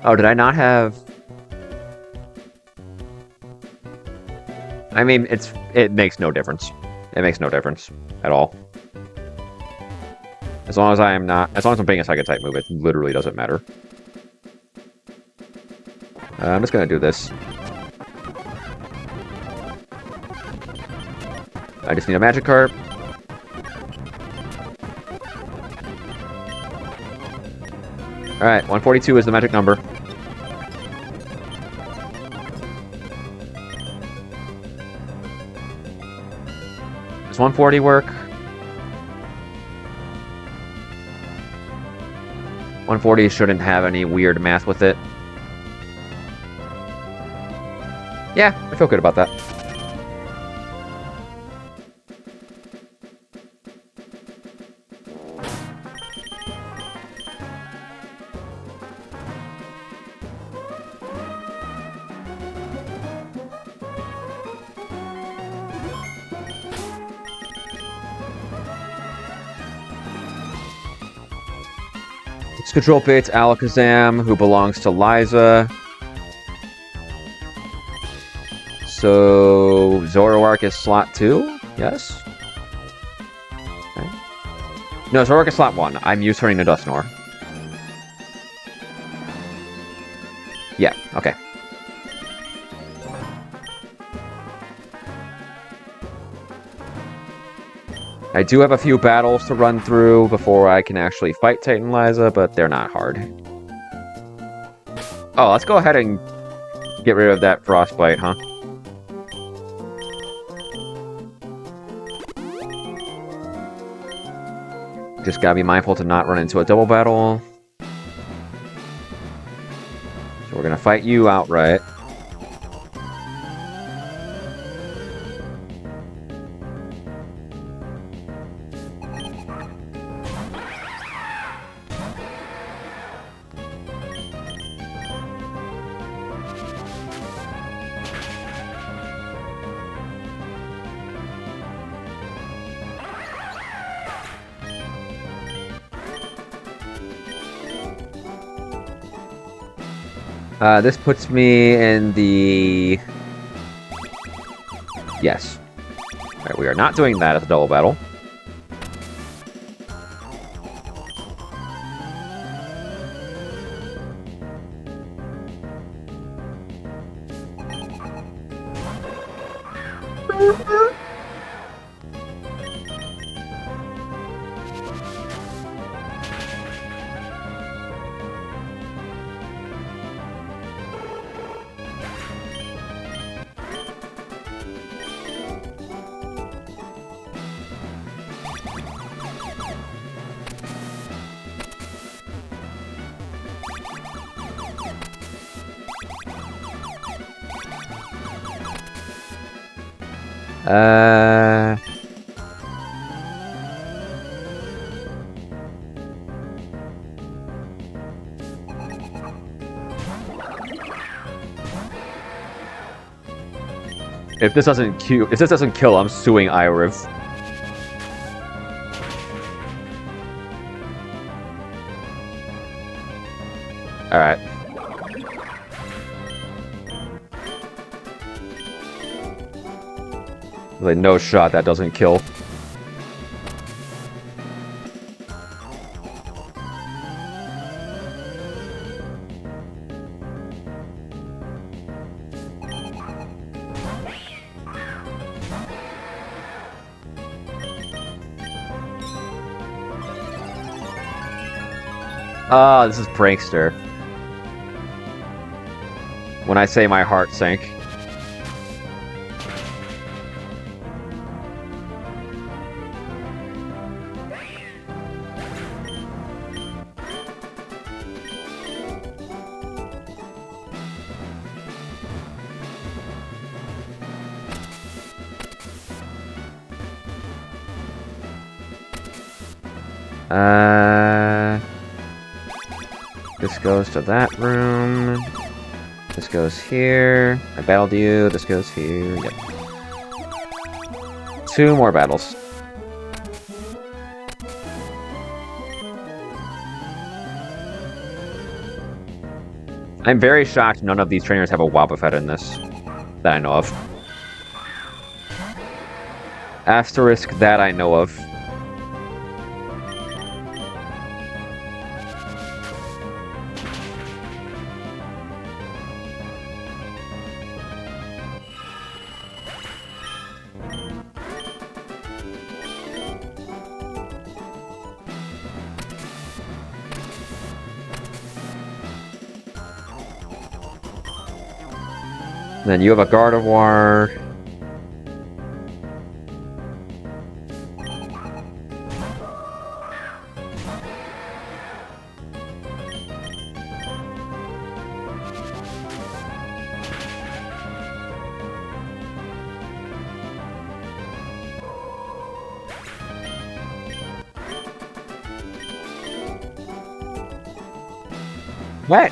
Oh, did I not have... I mean, it makes no difference. It makes no difference at all. As long as I'm being a Psychic type move, it literally doesn't matter. I'm just gonna do this. I just need a Magikarp. Alright, 142 is the magic number. Does 140 work? 140 shouldn't have any weird math with it. Yeah, I feel good about that. Control Bates Alakazam, who belongs to Liza. So Zoroark is slot 2? Yes? Okay. No, Zoroark is slot 1. I'm U-turning to Dusknoir. Yeah, okay. I do have a few battles to run through before I can actually fight Tate and Liza, but they're not hard. Oh, let's go ahead and get rid of that Frostbite, huh? Just gotta be mindful to not run into a double battle. So we're gonna fight you outright. This puts me in the... Yes. Alright, we are not doing that as a double battle. If this doesn't kill, I'm suing Iriv. Alright. Like, no shot that doesn't kill. Ah, this is Prankster. When I say my heart sank. This goes to that room. This goes here. I battled you. This goes here. Yep. 2 more battles. I'm very shocked none of these trainers have a Wobbuffet in this. That I know of. Asterisk that I know of. Then you have a Gardevoir. What?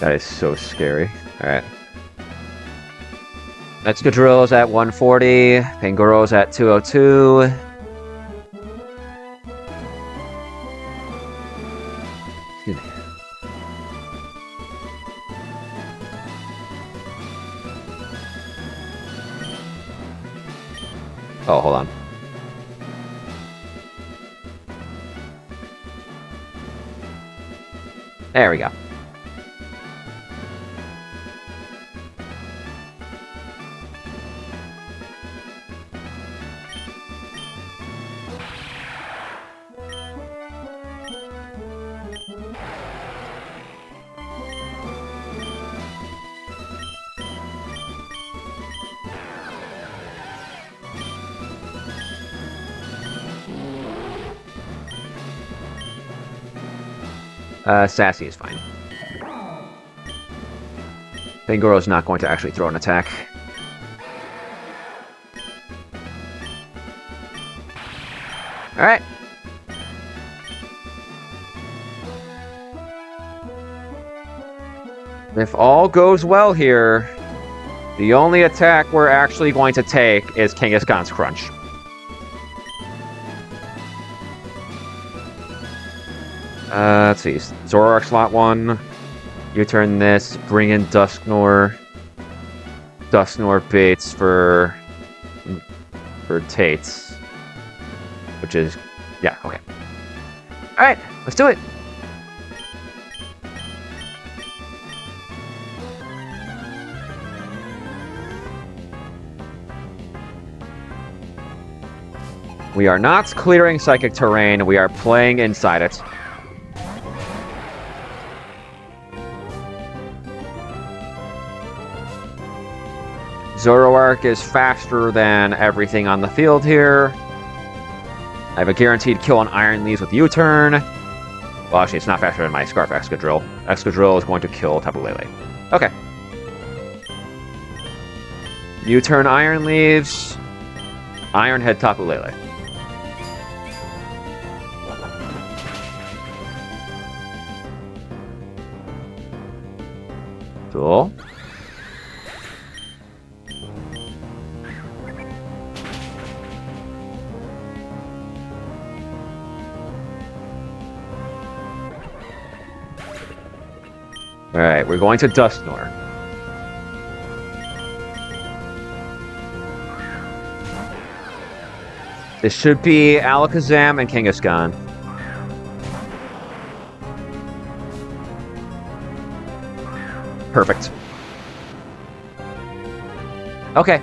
That is so scary. Alright. Excadrill's at 140. Pangoro's at 202. Excuse me. Oh, hold on. There we go. Sassy is fine. Pangoro's not going to actually throw an attack. Alright. If all goes well here, The only attack we're actually going to take is Kangaskhan's Crunch. Let's see. Zoroark slot 1. You turn this. Bring in Dusknoir. Dusknoir baits for Tate. Which is... yeah, okay. Alright, let's do it. We are not clearing Psychic Terrain, we are playing inside it. Zoroark is faster than everything on the field here. I have a guaranteed kill on Iron Leaves with U-turn. Well, actually, it's not faster than my Scarf Excadrill. Excadrill is going to kill Tapu Lele. Okay. U-turn Iron Leaves. Iron Head Tapu Lele. Cool. Alright, we're going to Dusknoir. This should be Alakazam and Kangaskhan. Perfect. Okay.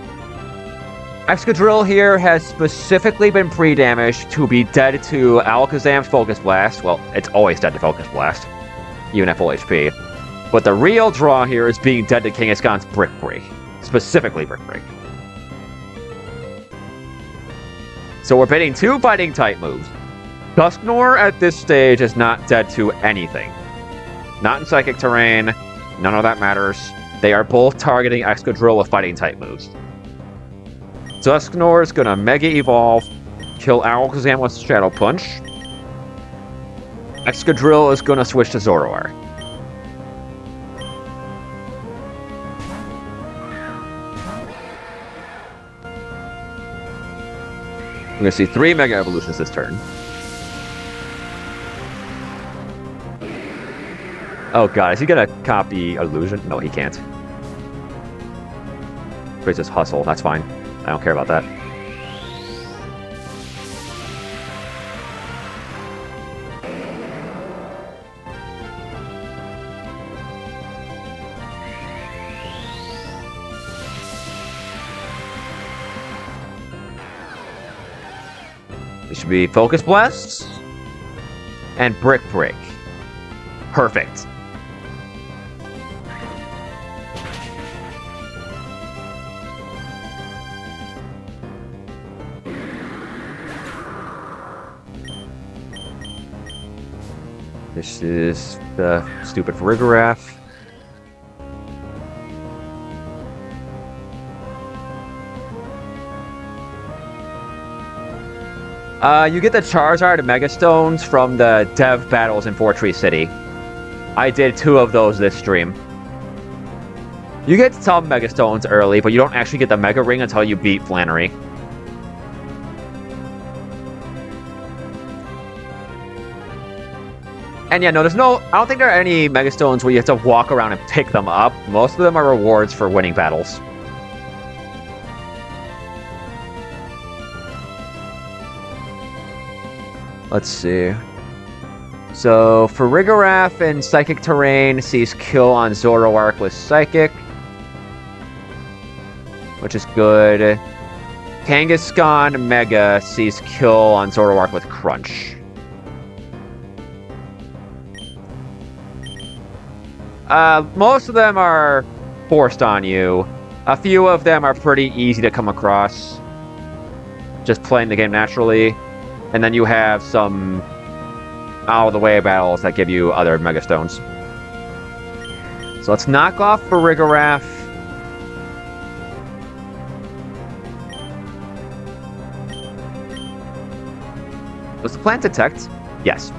Excadrill here has specifically been pre-damaged to be dead to Alakazam's Focus Blast. Well, it's always dead to Focus Blast, even at full HP. But the real draw here is being dead to Kangaskhan's Brick Break. Specifically Brick Break. So we're baiting 2 fighting type moves. Dusknoir at this stage is not dead to anything. Not in Psychic Terrain. None of that matters. They are both targeting Excadrill with fighting type moves. Dusknoir is gonna Mega Evolve, kill Alakazam with Shadow Punch. Excadrill is gonna switch to Zoroark. We're gonna see 3 Mega Evolutions this turn. Oh god, is he gonna copy Illusion? No, he can't. Creates his Hustle, that's fine. I don't care about that. It should be Focus Blast and Brick Break. Perfect. This is the stupid Farigiraf. You get the Charizard and Mega Stones from the Dev battles in Fortree City. I did 2 of those this stream. You get some Mega Stones early, but you don't actually get the Mega Ring until you beat Flannery. And yeah, no, I don't think there are any Mega Stones where you have to walk around and pick them up. Most of them are rewards for winning battles. Let's see. So, Farigiraf in Psychic Terrain sees kill on Zoroark with Psychic, which is good. Kangaskhan Mega sees kill on Zoroark with Crunch. Most of them are forced on you. A few of them are pretty easy to come across, just playing the game naturally. And then you have some out-of-the-way battles that give you other Mega Stones. So let's knock off Farigiraf. Was the plan detect? Yes.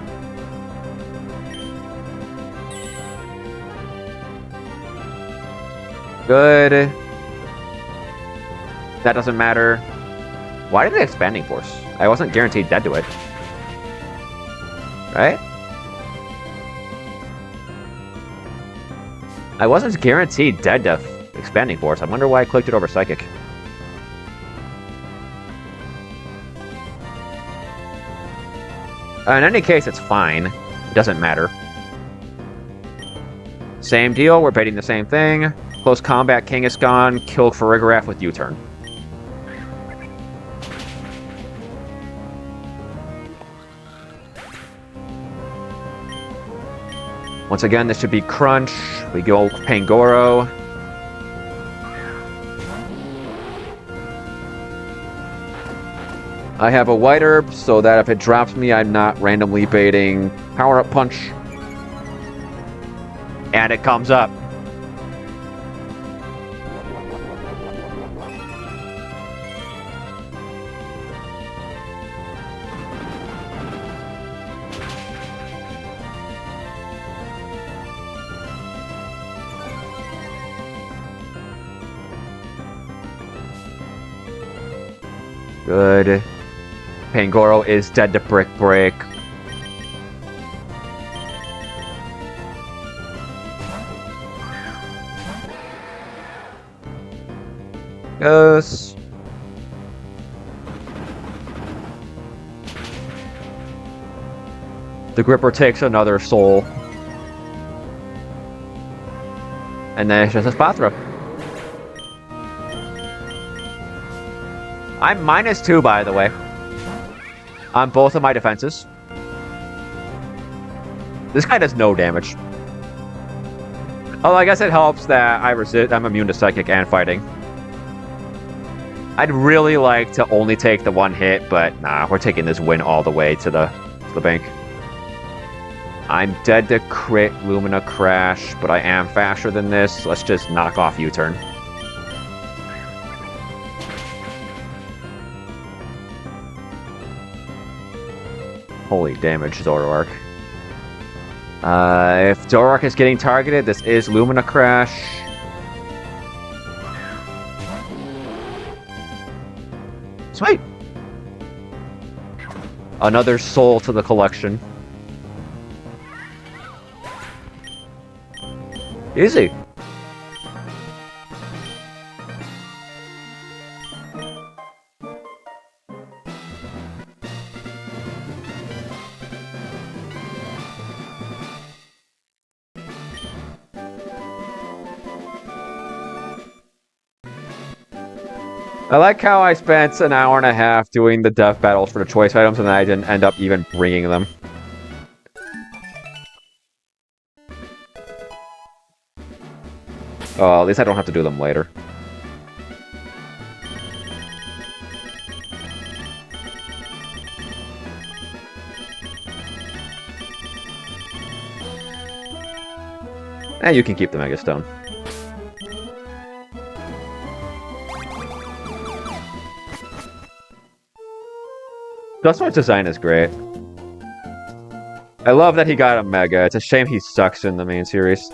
Good. That doesn't matter. Why did the expanding force? I wasn't guaranteed dead to it. Right? I wasn't guaranteed dead to expanding force. I wonder why I clicked it over psychic. In any case, it's fine. It doesn't matter. Same deal, we're baiting the same thing. Close combat, King is gone. Kill Farigiraf with U-turn. Once again, this should be Crunch. We go Pangoro. I have a White Herb, so that if it drops me, I'm not randomly baiting Power-Up Punch. And it comes up. Good. Pangoro is dead to Brick Break. Goes. The Gripper takes another soul. And then it's just a spot throw. I'm -2, by the way, on both of my defenses. This guy does no damage. Oh, I guess it helps that I'm immune to Psychic and Fighting. I'd really like to only take the one hit, but nah, we're taking this win all the way to the bank. I'm dead to crit Lumina Crash, but I am faster than this. Let's just knock off U-turn. Holy damage, Zoroark. If Zoroark is getting targeted, this is Lumina Crash. Sweet! Another soul to the collection. Easy. I like how I spent an hour and a half doing the death battles for the choice items and I didn't end up even bringing them. Oh, at least I don't have to do them later. And you can keep the Mega Stone. Dustmart's design is great. I love that he got a Mega. It's a shame he sucks in the main series.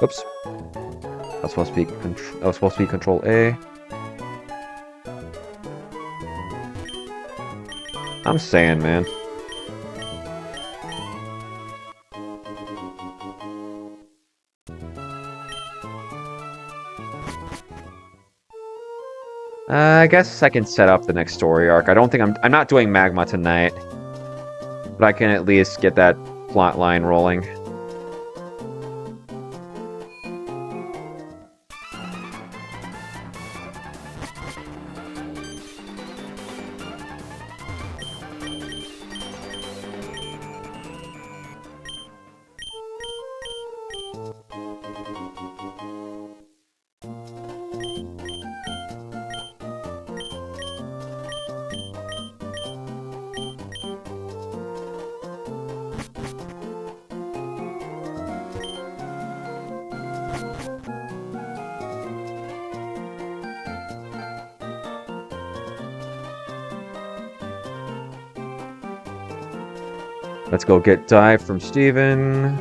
Oops. That was supposed to be Control A. I'm saying, man. I guess I can set up the next story arc. I don't think I'm not doing Magma tonight, but I can at least get that plot line rolling. Let's go get dive from Steven.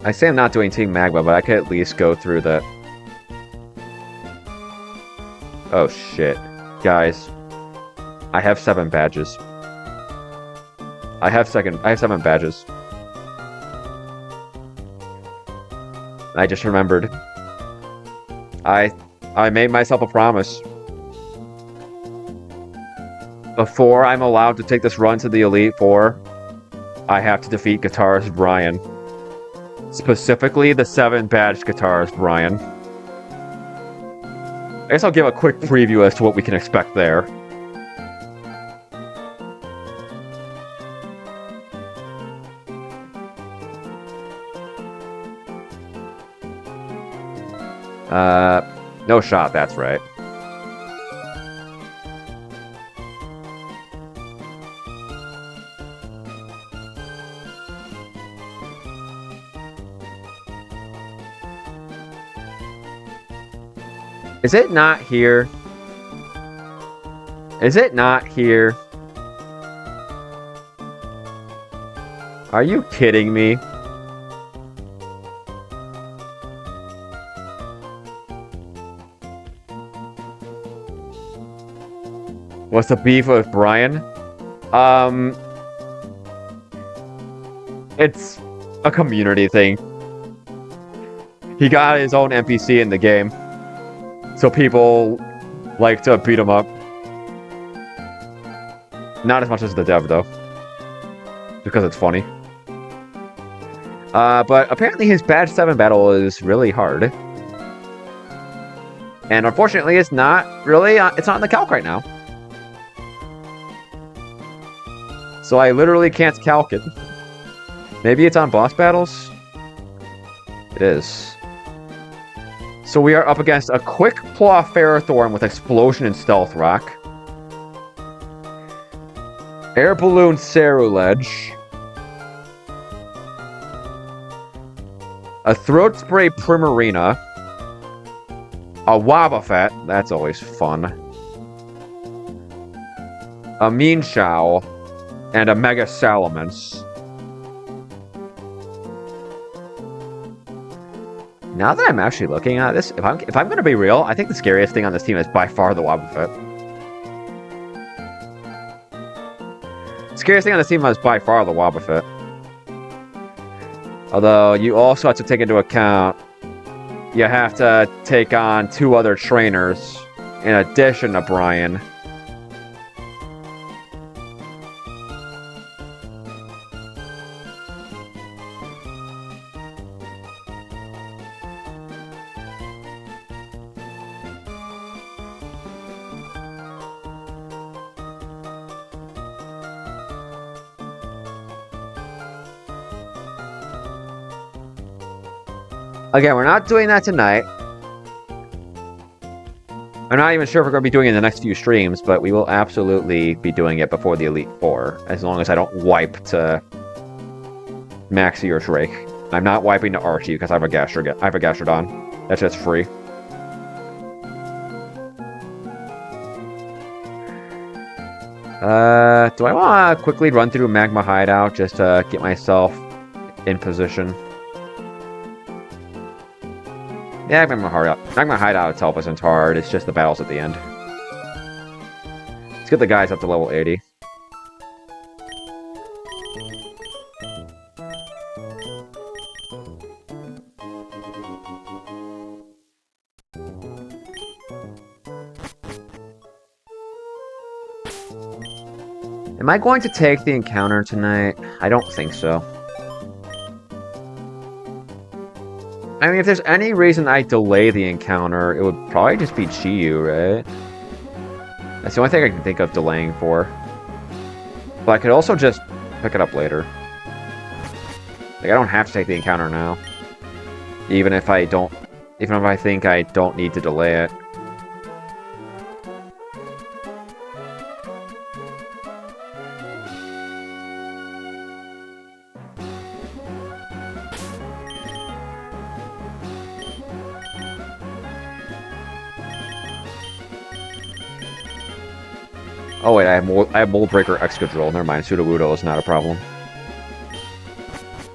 I say I'm not doing Team Magma, but I could at least go through the... Oh shit. Guys. I have 7 badges. I have 7 badges. I just remembered. I made myself a promise. Before I'm allowed to take this run to the Elite Four, I have to defeat guitarist Brian. Specifically, the 7-badge guitarist Brian. I guess I'll give a quick preview as to what we can expect there. No shot, that's right. Is it not here? Is it not here? Are you kidding me? What's the beef with Brian? It's a community thing. He got his own NPC in the game. So people like to beat him up. Not as much as the dev, though. Because it's funny. But apparently his badge 7 battle is really hard. And unfortunately, it's not really... it's not in the calc right now. So I literally can't calc it. Maybe it's on boss battles? It is. So we are up against a Quick Claw Ferrothorn with Explosion and Stealth Rock. Air Balloon Ceruledge. A Throat Spray Primarina. A Wobbuffet. That's always fun. A Meanshao. And a Mega Salamence. Now that I'm actually looking at this, if I'm going to be real, I think the scariest thing on this team is by far the Wobbuffet. Scariest thing on this team is by far the Wobbuffet. Although, you also have to take into account, you have to take on 2 other trainers, in addition to Brian. Again, we're not doing that tonight. I'm not even sure if we're going to be doing it in the next few streams, but we will absolutely be doing it before the Elite Four, as long as I don't wipe to Maxi or Drake. I'm not wiping to Archie because I have a Gastrodon. That's just free. Do I want to quickly run through Magma Hideout just to get myself in position? Yeah, Magma Hideout itself isn't hard, it's just the battles at the end. Let's get the guys up to level 80. Am I going to take the encounter tonight? I don't think so. I mean, if there's any reason I delay the encounter, it would probably just be Chiyu, right? That's the only thing I can think of delaying for. But I could also just pick it up later. Like, I don't have to take the encounter now. Even if I think I don't need to delay it. Oh wait, I have Mold Breaker Excadrill. Never mind, Sudowoodo is not a problem.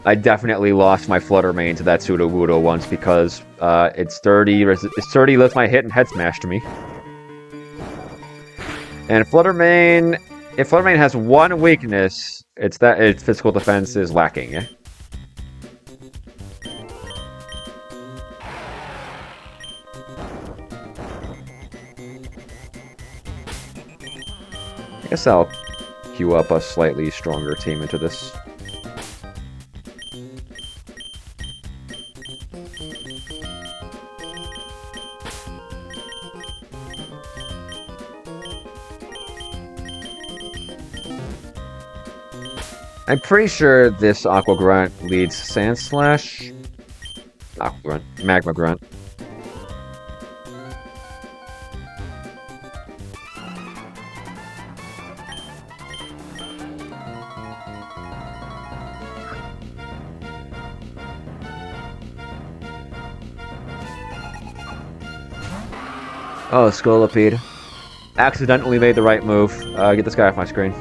I definitely lost my Flutter Mane to that Sudowoodo once because it's 30 lets my hit and head smash to me. And Flutter Mane, if Flutter Mane has one weakness, it's that its physical defense is lacking. I guess I'll queue up a slightly stronger team into this. I'm pretty sure this Aqua Grunt leads Sand Slash. Aqua Grunt. Magma Grunt. Oh, Scolipede. Accidentally made the right move. Get this guy off my screen.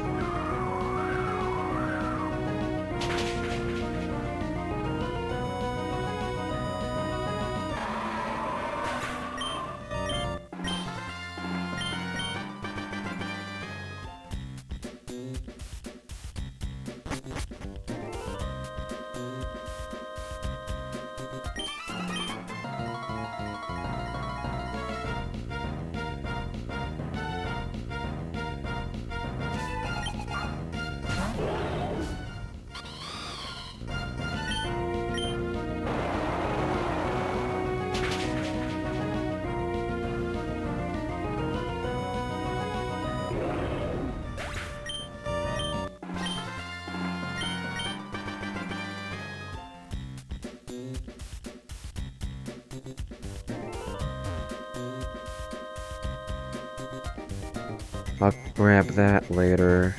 I'll grab that later.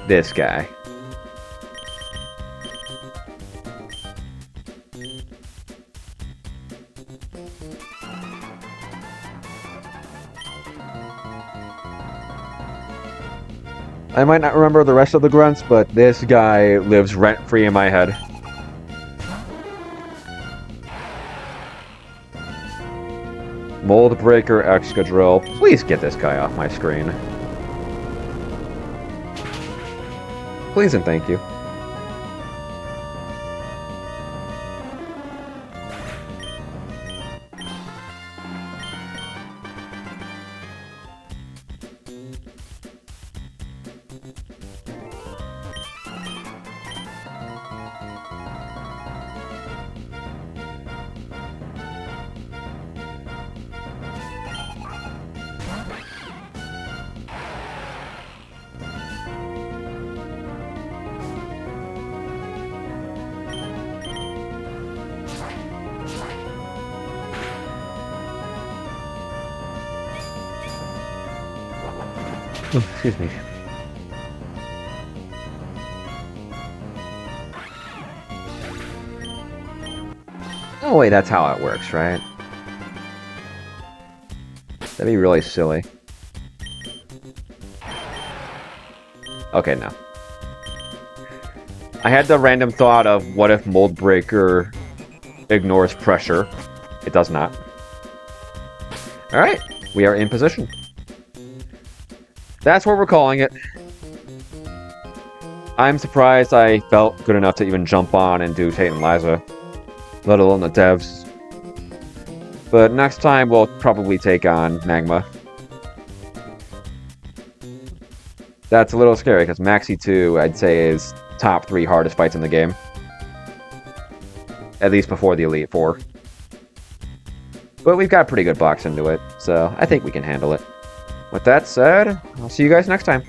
This guy. I might not remember the rest of the grunts, but this guy lives rent-free in my head. Mold Breaker Excadrill. Please get this guy off my screen. Please and thank you. Excuse me. Oh wait, that's how it works, right? That'd be really silly. Okay, no. I had the random thought of what if Mold Breaker ignores pressure. It does not. Alright, we are in position. That's what we're calling it. I'm surprised I felt good enough to even jump on and do Tate and Liza, let alone the devs. But next time we'll probably take on Magma. That's a little scary because Maxi 2, I'd say, is top 3 hardest fights in the game. At least before the Elite Four. But we've got pretty good blocks into it, so I think we can handle it. With that said, I'll see you guys next time.